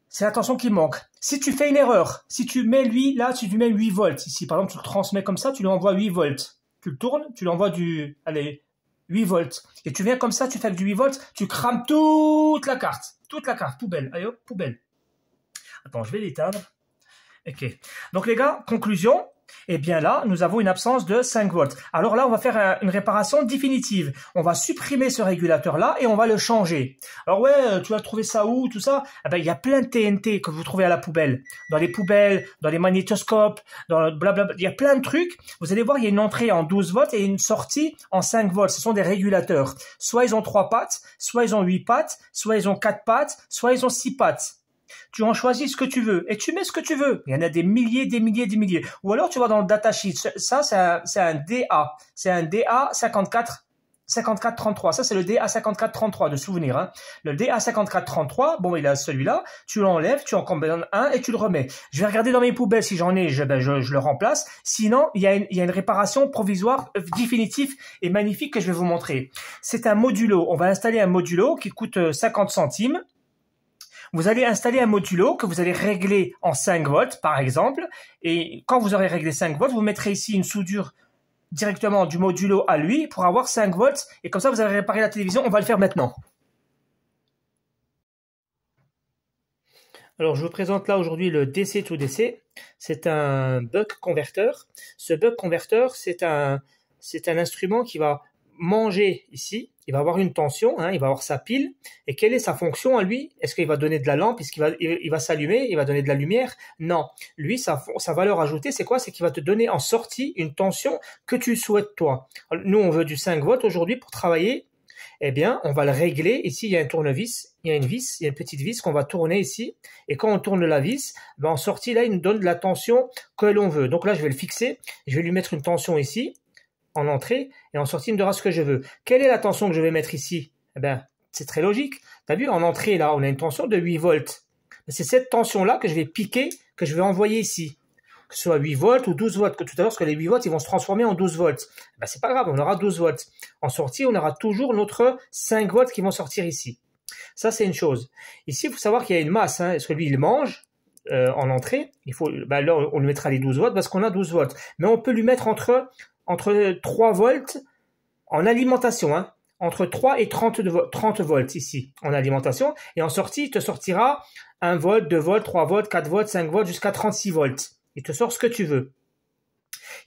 c'est la tension qui manque. Si tu fais une erreur, si tu mets lui, là, si tu mets 8 volts, ici, par exemple, tu le transmets comme ça, tu lui envoies 8 volts. Tu le tournes, tu lui envoies 8 volts. Et tu viens comme ça, tu fais avec du 8 volts, tu crames toute la carte, poubelle. Allez hop, poubelle. Attends, je vais l'éteindre. Ok. Donc les gars, conclusion. Eh bien là, nous avons une absence de 5 volts. Alors là, on va faire une réparation définitive. On va supprimer ce régulateur-là et on va le changer. Alors ouais, tu vas trouver ça où, tout ça? Eh ben, il y a plein de TNT que vous trouvez à la poubelle. Dans les poubelles, dans les magnétoscopes, dans blablabla. Il y a plein de trucs. Vous allez voir, il y a une entrée en 12 volts et une sortie en 5 volts. Ce sont des régulateurs. Soit ils ont 3 pattes, soit ils ont 8 pattes, soit ils ont 4 pattes, soit ils ont 6 pattes. Tu en choisis ce que tu veux et tu mets ce que tu veux. Il y en a des milliers, des milliers, des milliers. Ou alors tu vas dans le datasheet. Ça, c'est un DA. C'est un DA 5433. Ça, c'est le DA 5433 de souvenir. Hein. Le DA 5433, bon, il a celui-là. Tu l'enlèves, tu en combines un et tu le remets. Je vais regarder dans mes poubelles si j'en ai. Je le remplace. Sinon, il y a une réparation provisoire définitive et magnifique que je vais vous montrer. C'est un modulo. On va installer un modulo qui coûte 50 centimes. Vous allez installer un modulo que vous allez régler en 5 volts, par exemple. Et quand vous aurez réglé 5 volts, vous mettrez ici une soudure directement du modulo à lui pour avoir 5 volts. Et comme ça, vous allez réparer la télévision. On va le faire maintenant. Alors, je vous présente là aujourd'hui le DC to DC. C'est un buck converteur. Ce buck converteur, c'est un instrument qui va manger ici, il va avoir une tension, hein, il va avoir sa pile, et quelle est sa fonction à lui? Est-ce qu'il va donner de la lampe? Est-ce qu'il va s'allumer? Il va donner de la lumière? Non. Lui, sa valeur ajoutée, c'est quoi? C'est qu'il va te donner en sortie une tension que tu souhaites toi. Alors, nous, on veut du 5 volts aujourd'hui pour travailler. Eh bien, on va le régler. Ici, il y a un tournevis, il y a une vis, il y a une petite vis qu'on va tourner ici. Et quand on tourne la vis, ben, en sortie, là, il nous donne de la tension que l'on veut. Donc là, je vais le fixer. Je vais lui mettre une tension ici. En entrée, et en sortie, il me donnera ce que je veux. Quelle est la tension que je vais mettre ici? Eh bien, c'est très logique. Tu as vu, en entrée, là, on a une tension de 8 volts. C'est cette tension-là que je vais piquer, que je vais envoyer ici. Que ce soit 8 volts ou 12 volts. Que tout à l'heure, parce que les 8 volts, ils vont se transformer en 12 volts. Ben, c'est pas grave, on aura 12 volts. En sortie, on aura toujours notre 5 volts qui vont sortir ici. Ça, c'est une chose. Ici, il faut savoir qu'il y a une masse. Hein. Est-ce que lui, il mange en entrée? Là, on lui mettra les 12 volts parce qu'on a 12 volts. Mais on peut lui mettre entre 3 volts en alimentation, hein, entre 3 et 30 volts ici en alimentation, et en sortie, il te sortira 1 volt, 2 volts, 3 volts, 4 volts, 5 volts, jusqu'à 36 volts. Il te sort ce que tu veux.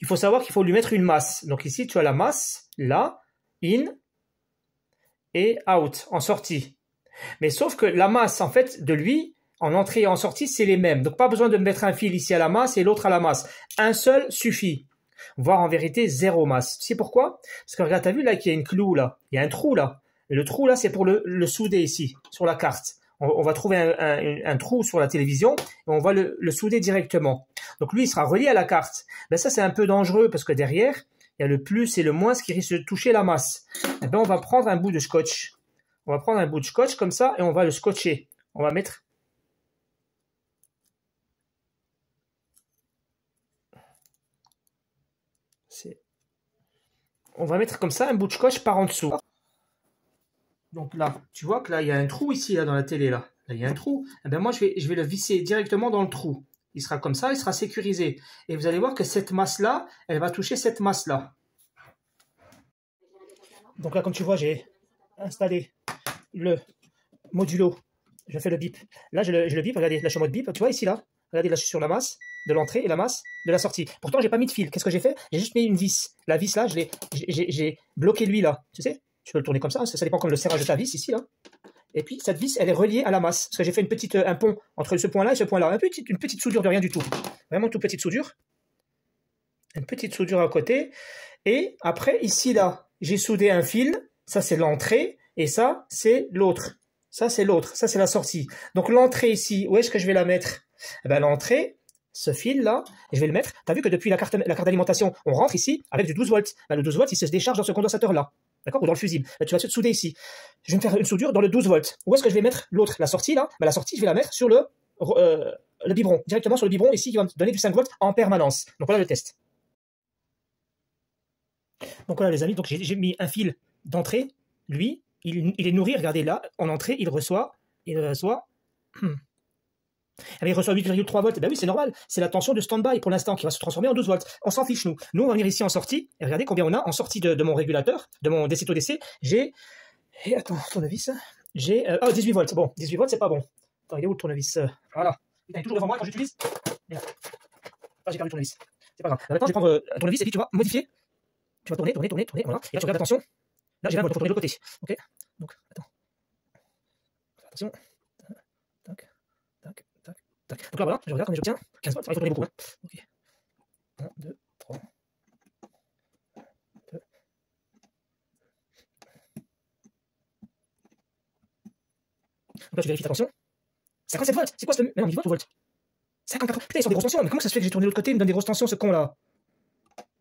Il faut savoir qu'il faut lui mettre une masse. Donc ici, tu as la masse, là, in et out, en sortie. Mais sauf que la masse, en fait, de lui, en entrée et en sortie, c'est les mêmes. Donc pas besoin de mettre un fil ici à la masse et l'autre à la masse. Un seul suffit. Voire en vérité zéro masse. Tu sais pourquoi? Parce que regarde, t'as vu là qu'il y a une clou là, il y a un trou là. Et le trou là, c'est pour le souder ici, sur la carte. On va trouver un trou sur la télévision et on va le souder directement. Donc lui, il sera relié à la carte. Ben ça, c'est un peu dangereux parce que derrière, il y a le plus et le moins qui risque de toucher la masse. Et ben on va prendre un bout de scotch. On va prendre un bout de scotch comme ça et on va le scotcher. On va mettre... On va mettre comme ça un bout de scotch par en dessous. Donc là, tu vois que là, il y a un trou ici, là, dans la télé, là. Là, il y a un trou. Eh bien, moi, je vais le visser directement dans le trou. Il sera comme ça, il sera sécurisé. Et vous allez voir que cette masse-là, elle va toucher cette masse-là. Donc là, comme tu vois, j'ai installé le modulo. Je fais le bip. Là, je le bip. Regardez, là, je suis en mode bip. Tu vois, ici, là. Regardez, là, je suis sur la masse de l'entrée et la masse de la sortie. Pourtant, j'ai pas mis de fil. Qu'est-ce que j'ai fait? J'ai juste mis une vis. La vis, là, j'ai bloqué lui, là. Tu sais? Tu peux le tourner comme ça. Ça dépend comme le serrage de ta vis, ici, là. Et puis, cette vis, elle est reliée à la masse. Parce que j'ai fait un pont entre ce point-là et ce point-là. Une petite soudure de rien du tout. Vraiment, toute petite soudure. Une petite soudure à côté. Et après, ici, là, j'ai soudé un fil. Ça, c'est l'entrée. Et ça, c'est l'autre. Ça, c'est l'autre. Ça, c'est la sortie. Donc, l'entrée ici, où est-ce que je vais la mettre? Eh ben, l'entrée, ce fil-là, et je vais le mettre. Tu as vu que depuis la carte d'alimentation, on rentre ici avec du 12 volts. Là, le 12 volts, il se décharge dans ce condensateur-là. D'accord? Ou dans le fusible. Là, tu vas te souder ici. Je vais me faire une soudure dans le 12 volts. Où est-ce que je vais mettre l'autre? La sortie, là? La sortie, je vais la mettre sur le biberon. Directement sur le biberon, ici, qui va me donner du 5 volts en permanence. Donc voilà le test. Donc voilà, les amis. Donc j'ai mis un fil d'entrée. Lui, il est nourri. Regardez là, en entrée, il reçoit. Il reçoit 8,3 volts. Ben oui, c'est normal. C'est la tension de stand-by pour l'instant qui va se transformer en 12 volts. On s'en fiche, nous. Nous, on va venir ici en sortie. Et regardez combien on a en sortie de mon régulateur, de mon DC to DC. J'ai. Attends, tournevis. J'ai. 18 volts. Bon, 18 volts, c'est pas bon. Attends, il est où le tournevis? Voilà. Il est toujours devant moi quand j'utilise. Merde. Ah, j'ai perdu le tournevis. C'est pas grave. Là, maintenant, je vais prendre un tournevis et puis tu vas modifier. Tu vas tourner. Voilà. Et là, tu regardes, attention. Là, j'ai 20 volts. Il faut tourner de l'autre côté. Ok. Donc, attends. Attention. Tac. Donc là, voilà, je regarde combien j'obtiens. 15 volts, il faut tourner beaucoup. Hein. Ok. 1, 2, 3. 2. Donc là, tu vérifies, attention. 57 volts, c'est quoi ce... Mais non, 10 volts ou volts 54. Putain, ils sont des grosses tensions. Mais comment ça se fait que j'ai tourné de l'autre côté, il me donne des grosses tensions, ce con-là?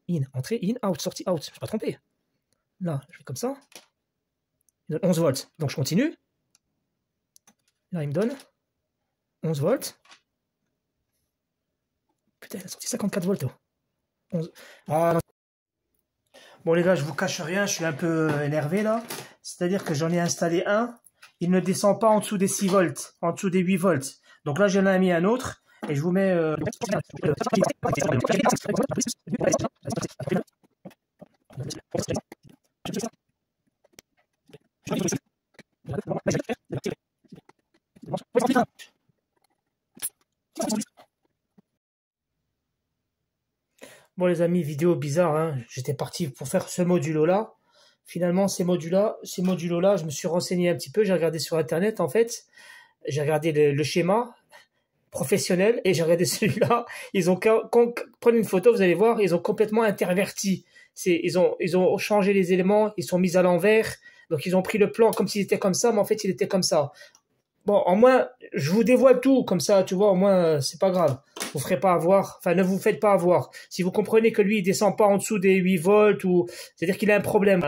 In, entrée, in, out, sortie, out. Je ne suis pas trompé. Là, je fais comme ça. Il me donne 11 volts. Donc je continue. Là, il me donne 11 volts. Putain, il a sorti 54 volts. 11... Ah, non. Bon, les gars, je vous cache rien, je suis un peu énervé là. C'est-à-dire que j'en ai installé un. Il ne descend pas en dessous des 6 volts, en dessous des 8 volts. Donc là, j'en ai mis un autre. Et je vous mets... Bon les amis, vidéo bizarre, hein. J'étais parti pour faire ce modulo-là. Finalement, ces modulos-là, je me suis renseigné un petit peu, j'ai regardé sur Internet en fait. J'ai regardé le schéma professionnel et j'ai regardé celui-là. Ils ont prenez une photo, vous allez voir, ils ont complètement interverti. Ils ont changé les éléments, ils sont mis à l'envers. Donc ils ont pris le plan comme s'il était comme ça, mais en fait il était comme ça. Bon, au moins, je vous dévoile tout, comme ça, tu vois, au moins, c'est pas grave. Vous ferez pas avoir, enfin, ne vous faites pas avoir. Si vous comprenez que lui, il descend pas en dessous des 8 volts, ou, c'est-à-dire qu'il a un problème.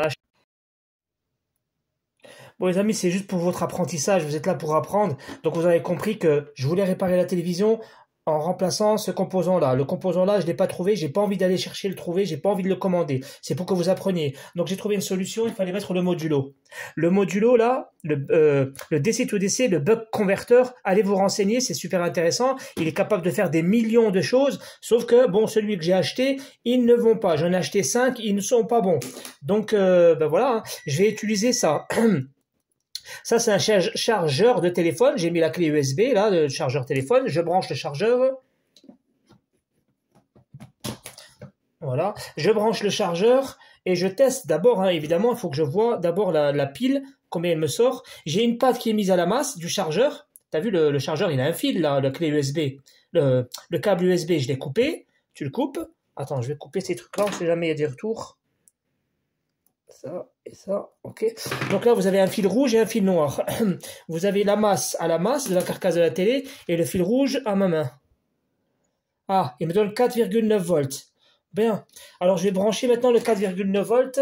Bon, les amis, c'est juste pour votre apprentissage, vous êtes là pour apprendre. Donc, vous avez compris que je voulais réparer la télévision en remplaçant ce composant-là. Le composant-là, je l'ai pas trouvé, j'ai pas envie d'aller chercher le trouver, j'ai pas envie de le commander. C'est pour que vous appreniez. Donc, j'ai trouvé une solution, il fallait mettre le modulo. Le modulo, là, le DC to DC, le bug converter, allez vous renseigner, c'est super intéressant. Il est capable de faire des millions de choses, sauf que, bon, celui que j'ai acheté, ils ne vont pas. J'en ai acheté 5, ils ne sont pas bons. Donc, ben voilà, hein, je vais utiliser ça. Ça, c'est un chargeur de téléphone. J'ai mis la clé USB, là, le chargeur téléphone. Je branche le chargeur. Voilà. Je branche le chargeur et je teste d'abord, hein, évidemment, il faut que je vois d'abord la pile, combien elle me sort. J'ai une patte qui est mise à la masse du chargeur. Tu as vu, le chargeur, il a un fil, là, la clé USB. Le câble USB, je l'ai coupé. Tu le coupes. Attends, je vais couper ces trucs-là, on ne sait jamais, il y a des retours. Ça et ça, ok. Donc là, vous avez un fil rouge et un fil noir. Vous avez la masse à la masse de la carcasse de la télé et le fil rouge à ma main. Ah, il me donne 4,9 volts. Bien. Alors, je vais brancher maintenant le 4,9 volts.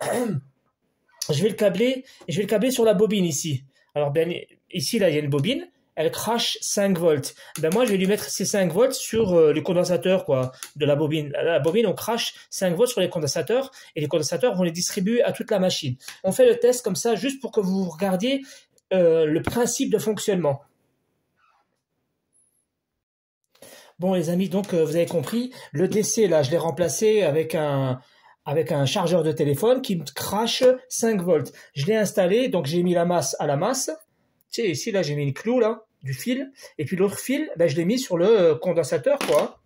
Je vais le câbler sur la bobine ici. Alors, bien, ici, là, il y a une bobine. Elle crache 5 volts. Ben moi, je vais lui mettre ces 5 volts sur les condensateurs quoi, de la bobine. La bobine, on crache 5 volts sur les condensateurs et les condensateurs vont les distribuer à toute la machine. On fait le test comme ça juste pour que vous regardiez le principe de fonctionnement. Bon les amis, donc vous avez compris, le DC là, je l'ai remplacé avec un chargeur de téléphone qui me crache 5 volts. Je l'ai installé, donc j'ai mis la masse à la masse. Tu sais, ici là, j'ai mis une clou là. Du fil, et puis l'autre fil, ben, je l'ai mis sur le condensateur, quoi.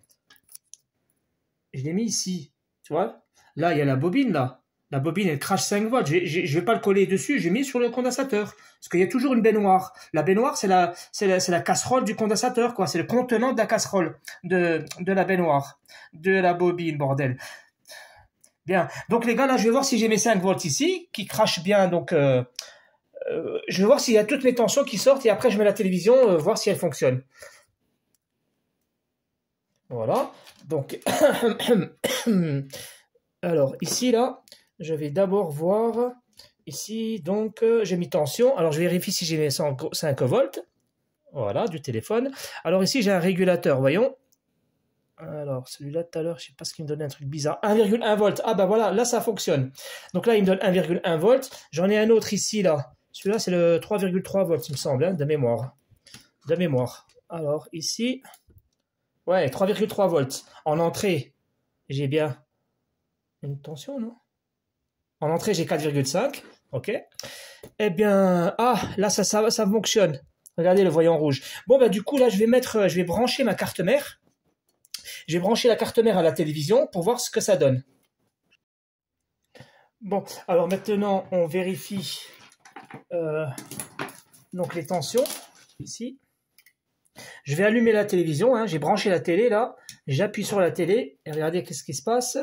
Je l'ai mis ici, tu vois. Là, il y a la bobine, là. La bobine, elle crache 5 volts. Je vais pas le coller dessus, j'ai mis sur le condensateur. Parce qu'il y a toujours une baignoire. La baignoire, c'est la casserole du condensateur, quoi. C'est le contenant de la casserole, de la baignoire, de la bobine, bordel. Bien. Donc, les gars, là, je vais voir si j'ai mes 5 volts ici, qui crachent bien, donc... je vais voir s'il y a toutes mes tensions qui sortent et après je mets la télévision, voir si elle fonctionne. Voilà. Donc, alors ici, là, je vais d'abord voir. Ici, donc, j'ai mis tension. Alors, je vérifie si j'ai mis 5 volts. Voilà, du téléphone. Alors ici, j'ai un régulateur, voyons. Alors, celui-là, tout à l'heure, je ne sais pas ce qu'il me donnait, un truc bizarre. 1,1 volt. Ah, bah voilà, là, ça fonctionne. Donc là, il me donne 1,1 volt. J'en ai un autre ici, là. Celui-là, c'est le 3,3 volts, il me semble, hein, de mémoire. De mémoire. Alors, ici, ouais, 3,3 volts. En entrée, j'ai bien une tension, non? En entrée, j'ai 4,5. OK. Eh bien, ah, là, ça fonctionne. Regardez le voyant rouge. Bon, bah, du coup, là, je vais brancher ma carte mère. Je vais brancher la carte mère à la télévision pour voir ce que ça donne. Bon, alors maintenant, on vérifie donc les tensions, ici. Je vais allumer la télévision, hein. J'ai branché la télé, là. J'appuie sur la télé, et regardez qu'est-ce qui se passe.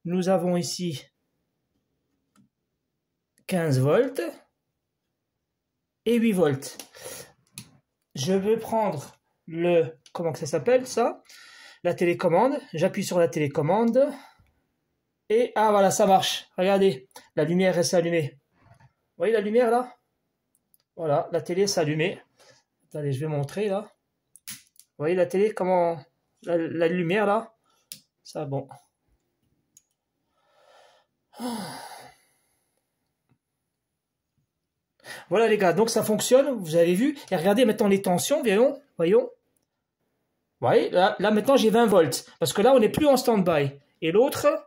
Nous avons ici 15 volts et 8 volts. Je vais prendre comment que ça s'appelle, ça? La télécommande. J'appuie sur la télécommande. Et, ah voilà, ça marche. Regardez, la lumière reste allumée. Vous voyez la lumière, là? Voilà, la télé s'est allumée. Attendez, je vais montrer, là. Vous voyez la télé, comment... La lumière, là? Ça, bon. Voilà, les gars, donc ça fonctionne, vous avez vu. Et regardez maintenant les tensions, voyons. Vous voyez, là maintenant, j'ai 20 volts. Parce que là, on n'est plus en stand-by. Et l'autre...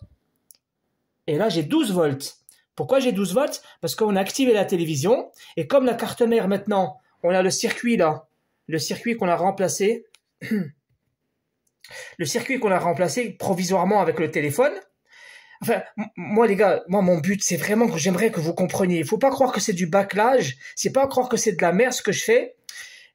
Et là, j'ai 12 volts. Pourquoi j'ai 12 volts? Parce qu'on a activé la télévision. Et comme la carte mère, maintenant, on a le circuit, là. Le circuit qu'on a remplacé. Le circuit qu'on a remplacé provisoirement avec le téléphone. Enfin, moi, les gars, mon but, c'est vraiment que j'aimerais que vous compreniez. Il faut pas croire que c'est du bâclage. C'est pas croire que c'est de la merde ce que je fais.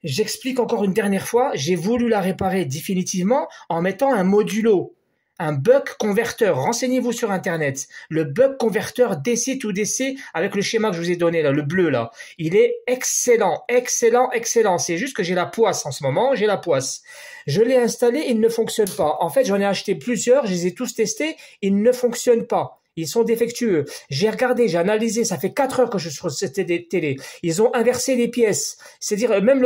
J'explique encore une dernière fois. J'ai voulu la réparer définitivement en mettant un modulo. Un buck converteur, renseignez-vous sur internet. Le buck converteur DC to DC avec le schéma que je vous ai donné là, le bleu là. Il est excellent, excellent, excellent. C'est juste que j'ai la poisse en ce moment, j'ai la poisse. Je l'ai installé, il ne fonctionne pas. En fait, j'en ai acheté plusieurs, je les ai tous testés, ils ne fonctionnent pas. Ils sont défectueux. J'ai regardé, j'ai analysé, ça fait 4 heures que je suis sur cette télé. Ils ont inversé les pièces. C'est-à-dire, même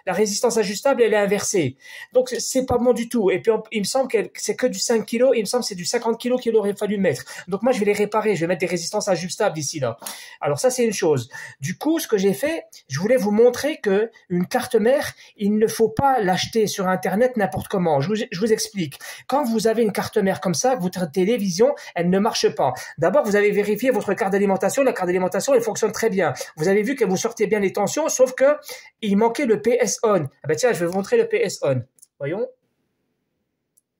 la résistance ajustable, elle est inversée. Donc, c'est pas bon du tout. Et puis, il me semble que c'est que du 5 kg. Il me semble que c'est du 50 kg qu'il aurait fallu mettre. Donc, moi, je vais les réparer. Je vais mettre des résistances ajustables ici, là. Alors, ça, c'est une chose. Du coup, ce que j'ai fait, je voulais vous montrer que une carte mère, il ne faut pas l'acheter sur Internet n'importe comment. Je vous explique. Quand vous avez une carte mère comme ça, votre télévision, elle ne marche pas. D'abord, vous avez vérifié votre carte d'alimentation. La carte d'alimentation, elle fonctionne très bien. Vous avez vu que vous sortez bien les tensions, sauf que il manquait le PS On. Ah ben tiens, je vais vous montrer le PS On. Voyons.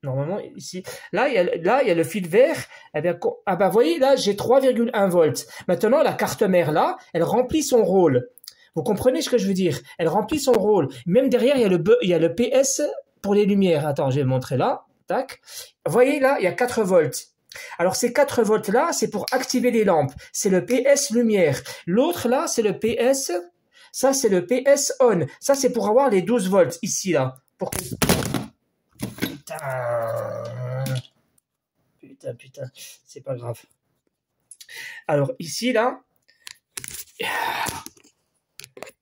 Normalement, ici. Là, il y a le fil vert. Eh bien, ah ben, voyez, là, j'ai 3,1 volts. Maintenant, la carte mère, là, elle remplit son rôle. Vous comprenez ce que je veux dire? Elle remplit son rôle. Même derrière, il y a le PS pour les lumières. Attends, je vais vous montrer là. Tac. Vous voyez, là, il y a 4 volts. Alors ces 4 volts là, c'est pour activer les lampes. C'est le PS lumière. L'autre là, c'est le PS. Ça, c'est le PS on. Ça, c'est pour avoir les 12 volts ici là. Pour que... Putain. C'est pas grave. Alors ici là.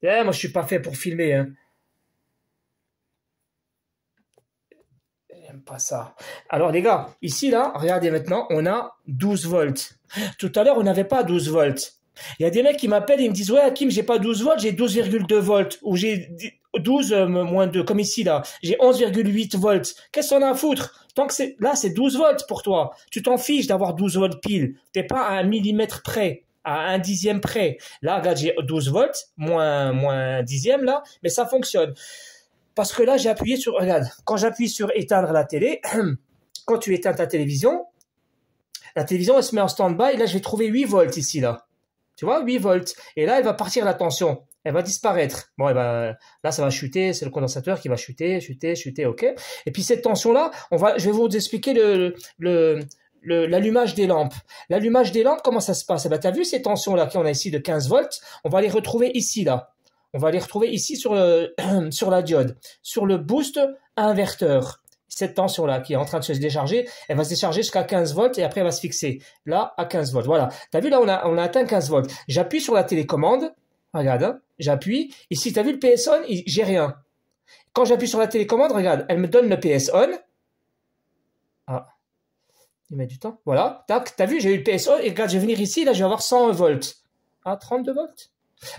Moi, je suis pas fait pour filmer. Hein. J'aime pas ça. Alors les gars, ici là, regardez maintenant, on a 12 volts. Tout à l'heure, on n'avait pas 12 volts. Il y a des mecs qui m'appellent et ils me disent « Ouais, Hakim, j'ai pas 12 volts, j'ai 12,2 volts. » Ou j'ai 12 moins 2, comme ici là. J'ai 11,8 volts. Qu'est-ce qu'on a à foutre? Tant que c'est... Là, c'est 12 volts pour toi. Tu t'en fiches d'avoir 12 volts pile. T'es pas à 1 millimètre près, à 1 dixième près. Là, regarde, j'ai 12 volts, moins 1 dixième là, mais ça fonctionne. Parce que là, j'ai appuyé sur... Regarde, quand j'appuie sur éteindre la télé, quand tu éteins ta télévision, la télévision, elle se met en stand-by. Là, je vais trouver 8 volts ici, là. Tu vois, 8 volts. Et là, elle va partir la tension. Elle va disparaître. Bon, là, ça va chuter. C'est le condensateur qui va chuter, ok. Et puis, cette tension-là, je vais vous expliquer l'allumage des lampes. L'allumage des lampes, comment ça se passe? Eh ben, t'as vu ces tensions-là qu'on a ici de 15 volts? On va les retrouver ici, là. On va les retrouver ici sur, sur la diode, sur le boost inverteur. Cette tension-là qui est en train de se décharger, elle va se décharger jusqu'à 15 volts et après elle va se fixer là à 15 volts. Voilà, tu as vu là on a atteint 15 volts. J'appuie sur la télécommande, regarde, hein, j'appuie. Ici, tu as vu le PS on, j'ai rien. Quand j'appuie sur la télécommande, regarde, elle me donne le PS on. Ah, il met du temps. Voilà, tac, tu as vu, j'ai eu le PS on et regarde, je vais venir ici, là je vais avoir 100 volts. Ah, 32 volts.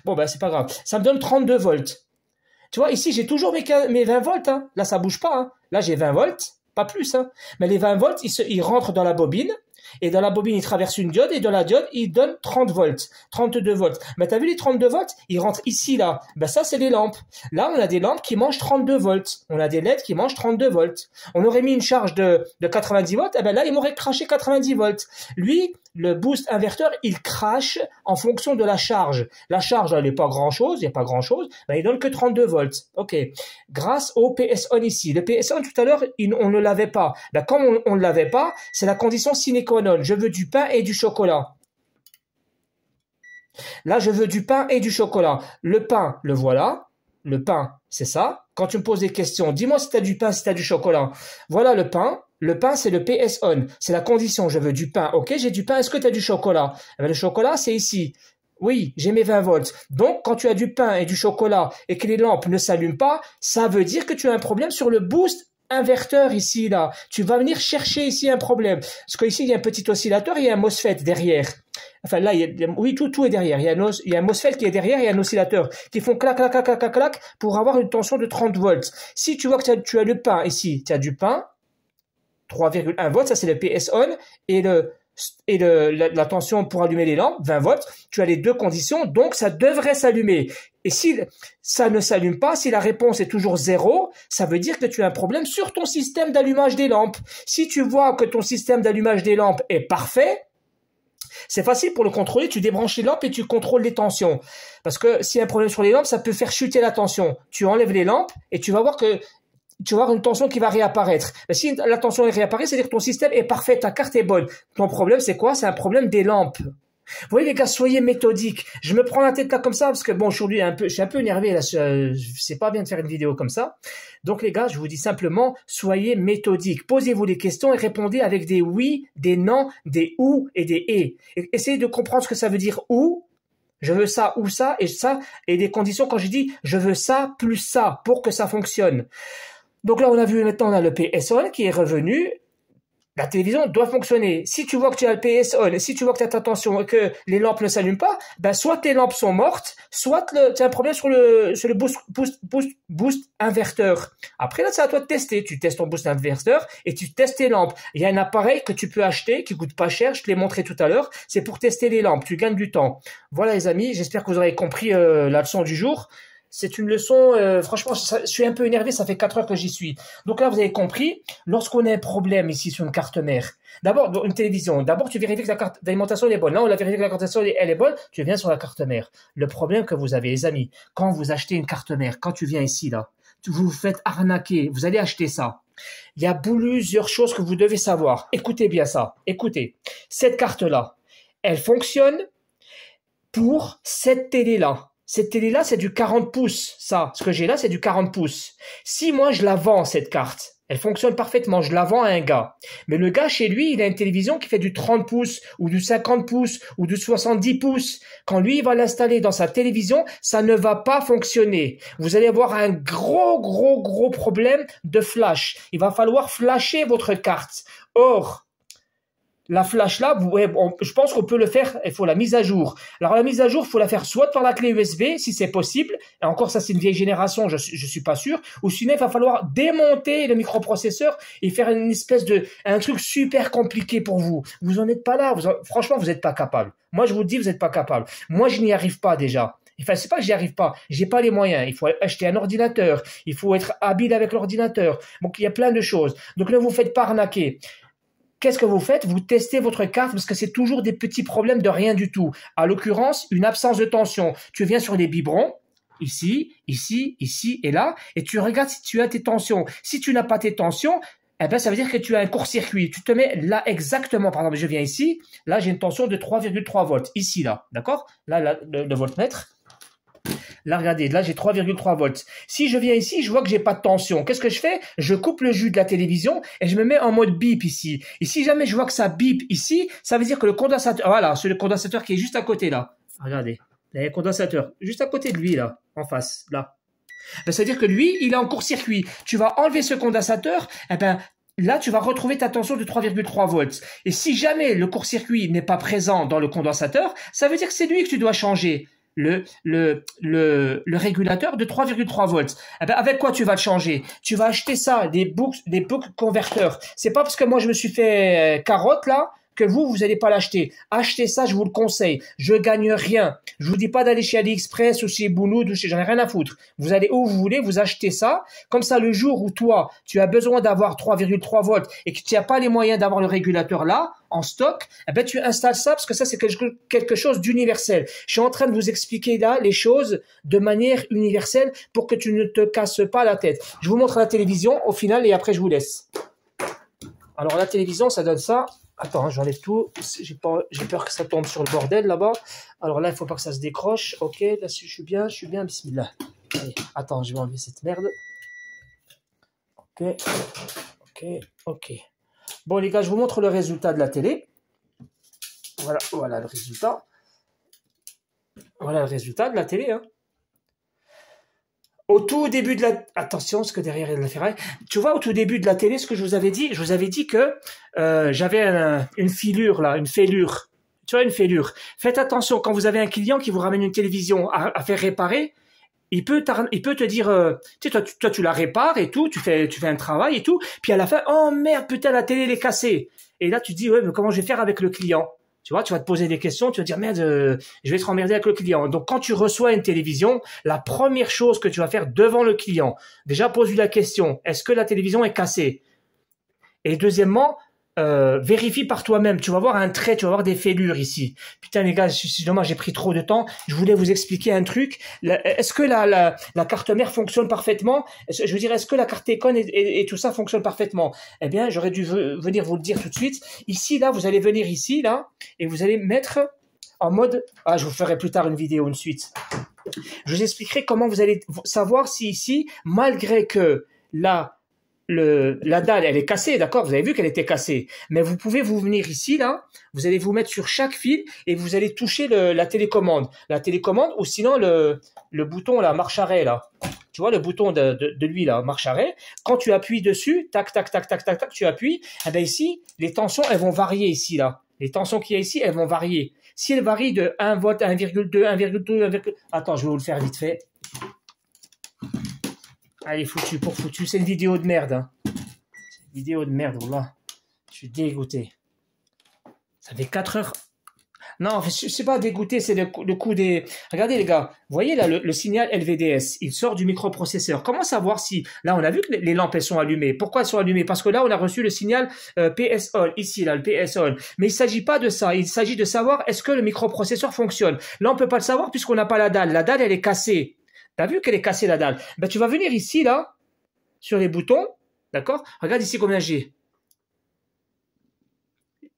Bon, ben c'est pas grave, ça me donne 32 volts. Tu vois, ici, j'ai toujours mes 20 volts. Hein. Là, ça bouge pas. Hein. Là, j'ai 20 volts, pas plus. Hein. Mais les 20 volts, ils rentrent dans la bobine. Et dans la bobine, ils traversent une diode. Et dans la diode, ils donnent 30 volts, 32 volts. Mais tu as vu les 32 volts? Ils rentrent ici, là. Ben ça, c'est les lampes. Là, on a des lampes qui mangent 32 volts. On a des LED qui mangent 32 volts. On aurait mis une charge de 90 volts. Et ben là, il m'aurait craché 90 volts. Lui, le boost inverteur, il crache en fonction de la charge. La charge, elle n'est pas grand-chose, il n'y a pas grand-chose, ben, il donne que 32 volts. OK. Grâce au PS on ici. Le PS on, tout à l'heure, on ne l'avait pas. Ben, comme on ne l'avait pas, c'est la condition sine qua non. Je veux du pain et du chocolat. Là, je veux du pain et du chocolat. Le pain, le voilà. Le pain, c'est ça. Quand tu me poses des questions, dis-moi si tu as du pain, si tu as du chocolat. Voilà le pain. Le pain, c'est le PS on. C'est la condition. Je veux du pain. OK, j'ai du pain. Est-ce que tu as du chocolat? Eh bien, le chocolat, c'est ici. Oui, j'ai mes 20 volts. Donc, quand tu as du pain et du chocolat et que les lampes ne s'allument pas, ça veut dire que tu as un problème sur le boost inverteur ici, là. Tu vas venir chercher ici un problème. Parce qu'ici, il y a un petit oscillateur, il y a un MOSFET derrière. Enfin, là, oui, tout est derrière. Il y a un MOSFET qui est derrière et un oscillateur qui font clac, clac, clac, clac, clac, clac pour avoir une tension de 30 volts. Si tu vois que tu as le pain ici, tu as du pain, 3,1 volts, ça c'est le PS on, et la tension pour allumer les lampes, 20 volts, tu as les deux conditions, donc ça devrait s'allumer. Et si ça ne s'allume pas, si la réponse est toujours 0, ça veut dire que tu as un problème sur ton système d'allumage des lampes. Si tu vois que ton système d'allumage des lampes est parfait, c'est facile pour le contrôler, tu débranches les lampes et tu contrôles les tensions. Parce que s'il y a un problème sur les lampes, ça peut faire chuter la tension. Tu enlèves les lampes et tu vas voir que tu vas avoir une tension qui va réapparaître. Mais si la tension réapparaît, c'est-à-dire que ton système est parfait, ta carte est bonne. Ton problème, c'est quoi? C'est un problème des lampes. Vous voyez les gars, soyez méthodiques. Je me prends la tête là comme ça parce que bon, aujourd'hui, je suis un peu énervé là. C'est pas bien de faire une vidéo comme ça. Donc les gars, je vous dis simplement, soyez méthodiques. Posez-vous des questions et répondez avec des oui, des non, des ou et des et. Essayez de comprendre ce que ça veut dire ou. Je veux ça ou ça, et des conditions quand je dis je veux ça plus ça pour que ça fonctionne. Donc là, on a vu maintenant, on a le PS on qui est revenu. La télévision doit fonctionner. Si tu vois que tu as le PS on, si tu vois que tu as ta tension et que les lampes ne s'allument pas, ben soit tes lampes sont mortes, soit tu as un problème sur le boost inverteur. Après là, c'est à toi de tester. Tu testes ton boost inverteur et tu testes tes lampes. Il y a un appareil que tu peux acheter qui coûte pas cher, je te l'ai montré tout à l'heure. C'est pour tester les lampes. Tu gagnes du temps. Voilà les amis, j'espère que vous aurez compris la leçon du jour. C'est une leçon, franchement, je suis un peu énervé, ça fait 4 heures que j'y suis. Donc là, vous avez compris, lorsqu'on a un problème ici sur une carte mère, d'abord, une télévision, d'abord tu vérifies que la carte d'alimentation est bonne. Là, on a vérifié que la carte d'alimentation elle est bonne, tu viens sur la carte mère. Le problème que vous avez, les amis, quand vous achetez une carte mère, quand tu viens ici, là, vous vous faites arnaquer, vous allez acheter ça. Il y a plusieurs choses que vous devez savoir. Écoutez bien ça, écoutez. Cette carte-là, elle fonctionne pour cette télé-là. Cette télé-là, c'est du 40 pouces. Ça, ce que j'ai là, c'est du 40 pouces. Si moi, je la vends, cette carte, elle fonctionne parfaitement, je la vends à un gars. Mais le gars, chez lui, il a une télévision qui fait du 30 pouces, ou du 50 pouces, ou du 70 pouces. Quand lui, il va l'installer dans sa télévision, ça ne va pas fonctionner. Vous allez avoir un gros problème de flash. Il va falloir flasher votre carte. Or, la flash là, je pense qu'on peut le faire, il faut la mise à jour. Alors la mise à jour, il faut la faire soit par la clé USB, si c'est possible, et encore ça c'est une vieille génération, je suis pas sûr, ou sinon il va falloir démonter le microprocesseur et faire une espèce un truc super compliqué pour vous. Vous en êtes pas là, franchement vous n'êtes pas capable. Moi je vous dis, vous n'êtes pas capable. Moi je n'y arrive pas déjà. Enfin, c'est pas que j'y arrive pas, j'ai pas les moyens. Il faut acheter un ordinateur, il faut être habile avec l'ordinateur. Donc il y a plein de choses. Donc ne vous faites pas arnaquer. Qu'est-ce que vous faites? Vous testez votre carte parce que c'est toujours des petits problèmes de rien du tout. À l'occurrence, une absence de tension. Tu viens sur les biberons, ici, ici, ici et là, et tu regardes si tu as tes tensions. Si tu n'as pas tes tensions, eh ben, ça veut dire que tu as un court-circuit. Tu te mets là exactement. Par exemple, je viens ici. Là, j'ai une tension de 3,3 volts. Ici, là. D'accord? Là, le voltmètre. Là, regardez, là, j'ai 3,3 volts. Si je viens ici, je vois que j'ai pas de tension. Qu'est-ce que je fais? Je coupe le jus de la télévision et je me mets en mode bip ici. Et si jamais je vois que ça bip ici, ça veut dire que le condensateur, voilà, c'est le condensateur qui est juste à côté, là. Regardez. Il y a un condensateur juste à côté de lui, là, en face, là. Ben, ça veut dire que lui, il est en court-circuit. Tu vas enlever ce condensateur, eh ben, là, tu vas retrouver ta tension de 3,3 volts. Et si jamais le court-circuit n'est pas présent dans le condensateur, ça veut dire que c'est lui que tu dois changer. Le régulateur de 3,3 volts. Eh ben, avec quoi tu vas le changer? Tu vas acheter ça, des buck converteurs. C'est pas parce que moi je me suis fait carotte là que vous n'allez pas l'acheter. Achetez ça, je vous le conseille. Je gagne rien. Je vous dis pas d'aller chez AliExpress ou chez Bouloud ou chez, j'en ai rien à foutre. Vous allez où vous voulez, vous achetez ça. Comme ça, le jour où toi, tu as besoin d'avoir 3,3 volts et que tu n'as pas les moyens d'avoir le régulateur là, en stock, eh ben, tu installes ça parce que ça, c'est quelque chose d'universel. Je suis en train de vous expliquer là les choses de manière universelle pour que tu ne te casses pas la tête. Je vous montre la télévision au final et après je vous laisse. Alors, la télévision, ça donne ça. Attends, hein, j'enlève tout. J'ai peur que ça tombe sur le bordel là-bas. Alors là, il faut pas que ça se décroche. Ok, là, je suis bien, bismillah. Allez, attends, je vais enlever cette merde. Ok. Bon, les gars, je vous montre le résultat de la télé. Voilà le résultat. Voilà le résultat de la télé, hein. Au tout début de la... Attention, parce que derrière il y a de la ferraille. Tu vois, au tout début de la télé, ce que je vous avais dit que j'avais une filure là, une fêlure. Tu vois, une fêlure. Faites attention, quand vous avez un client qui vous ramène une télévision à faire réparer, il peut te dire, tu sais, toi, tu la répares et tout, tu fais un travail et tout, puis à la fin, oh merde, putain, la télé elle est cassée. Et là, tu te dis, ouais, mais comment je vais faire avec le client? Tu vois, tu vas te poser des questions, tu vas te dire, merde, je vais être emmerdé avec le client. Donc, quand tu reçois une télévision, la première chose que tu vas faire devant le client, déjà, pose-lui la question, est-ce que la télévision est cassée? Et deuxièmement, vérifie par toi-même. Tu vas voir un trait, tu vas voir des fêlures ici. Putain, les gars, c'est dommage, j'ai pris trop de temps. Je voulais vous expliquer un truc. Est-ce que la carte mère fonctionne parfaitement? Je veux dire, est-ce que la carte Econ et tout ça fonctionne parfaitement? Eh bien, j'aurais dû venir vous le dire tout de suite. Ici, là, vous allez venir ici, là, et vous allez mettre en mode... Ah, je vous ferai plus tard une vidéo, une suite. Je vous expliquerai comment vous allez savoir si ici, malgré que la dalle, elle est cassée, d'accord? Vous avez vu qu'elle était cassée. Mais vous pouvez vous venir ici, là. Vous allez vous mettre sur chaque fil et vous allez toucher la télécommande. La télécommande ou sinon le bouton, là, marche-arrêt, là. Tu vois, le bouton de lui, là, marche-arrêt. Quand tu appuies dessus, tac, tac, tac, tac, tac, tac, tu appuies. Eh ben ici, les tensions, elles vont varier ici, là. Les tensions qu'il y a ici, elles vont varier. Si elles varient de 1 volt, 1,2, 1,2, 1,2... Attends, je vais vous le faire vite fait. Allez, foutu pour foutu. C'est une vidéo de merde. Hein. C'est une vidéo de merde, voilà. Je suis dégoûté. Ça fait 4 heures. Non, c'est pas dégoûté, c'est le coup des... Regardez, les gars. Vous voyez, là, le signal LVDS, il sort du microprocesseur. Comment savoir si... Là, on a vu que les lampes, elles sont allumées. Pourquoi elles sont allumées? Parce que là, on a reçu le signal PS on. Ici, là, le PS on. Mais il s'agit pas de ça. Il s'agit de savoir est-ce que le microprocesseur fonctionne. Là, on peut pas le savoir puisqu'on n'a pas la dalle. La dalle, elle est cassée. T'as vu qu'elle est cassée, la dalle? Ben, tu vas venir ici, là, sur les boutons, d'accord? Regarde ici combien j'ai.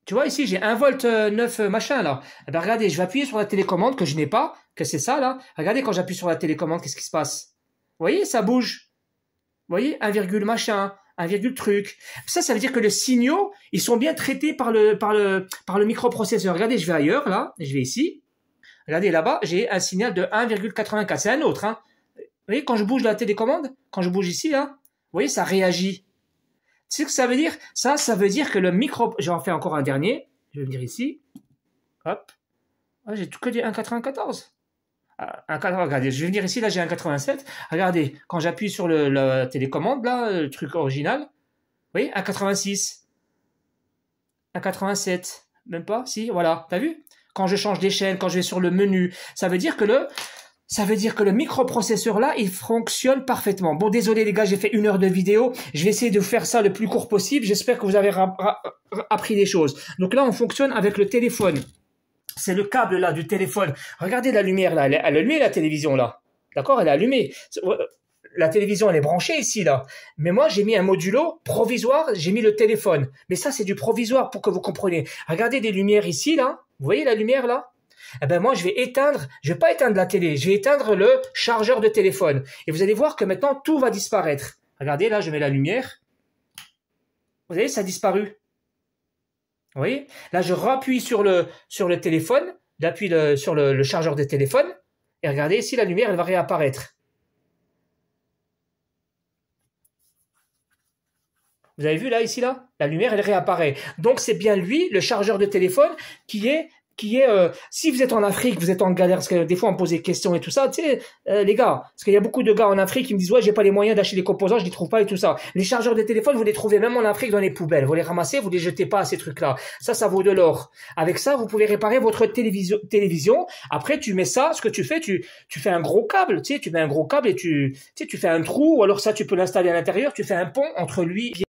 Tu vois, ici, j'ai 1 volt 9 machin, là. Eh ben, regardez, je vais appuyer sur la télécommande, que je n'ai pas, que c'est ça, là. Regardez, quand j'appuie sur la télécommande, qu'est-ce qui se passe? Vous voyez, ça bouge. Vous voyez, 1 virgule machin, 1 virgule truc. Ça veut dire que les signaux, ils sont bien traités par le microprocesseur. Regardez, je vais ailleurs, là, je vais ici. Regardez, là-bas, j'ai un signal de 1,84. C'est un autre, hein. Vous voyez, quand je bouge la télécommande, quand je bouge ici, là, vous voyez, ça réagit. Tu sais ce que ça veut dire? Ça veut dire que le micro... Je vais en faire encore un dernier. Je vais venir ici. Hop. Ah, j'ai tout que du 1,94. Regardez, je vais venir ici, là, j'ai 1,87. Regardez, quand j'appuie sur la télécommande, là, le truc original, vous voyez, 1,86. 1,87. Même pas? Si, voilà. T'as vu? Quand je change des chaînes, quand je vais sur le menu, ça veut dire que le microprocesseur là, il fonctionne parfaitement. Bon, désolé les gars, j'ai fait 1 heure de vidéo. Je vais essayer de faire ça le plus court possible. J'espère que vous avez appris des choses. Donc là, on fonctionne avec le téléphone. C'est le câble là du téléphone. Regardez la lumière là. Elle est allumée la télévision là. D'accord? Elle est allumée. La télévision, elle est branchée ici là. Mais moi, j'ai mis un modulo provisoire. J'ai mis le téléphone. Mais ça, c'est du provisoire pour que vous compreniez. Regardez des lumières ici là. Vous voyez la lumière là? Eh ben moi, je vais pas éteindre la télé, je vais éteindre le chargeur de téléphone. Et vous allez voir que maintenant, tout va disparaître. Regardez, là, je mets la lumière. Vous voyez, ça a disparu. Vous voyez? Là, je rappuie sur le téléphone, j'appuie sur le chargeur de téléphone, et regardez, ici, la lumière, elle va réapparaître. Vous avez vu là, ici, là? La lumière, elle réapparaît. Donc, c'est bien lui, le chargeur de téléphone, qui est si vous êtes en Afrique, vous êtes en galère, parce que des fois on pose des questions et tout ça, tu sais, les gars, parce qu'il y a beaucoup de gars en Afrique qui me disent, ouais, j'ai pas les moyens d'acheter des composants, je les trouve pas et tout ça. Les chargeurs de téléphone, vous les trouvez même en Afrique dans les poubelles. Vous les ramassez, vous les jetez pas à ces trucs-là. Ça vaut de l'or. Avec ça, vous pouvez réparer votre télévision. Après, tu mets ça, ce que tu fais, tu fais un gros câble, tu sais, tu mets un gros câble et tu fais un trou, ou alors ça, tu peux l'installer à l'intérieur, tu fais un pont entre lui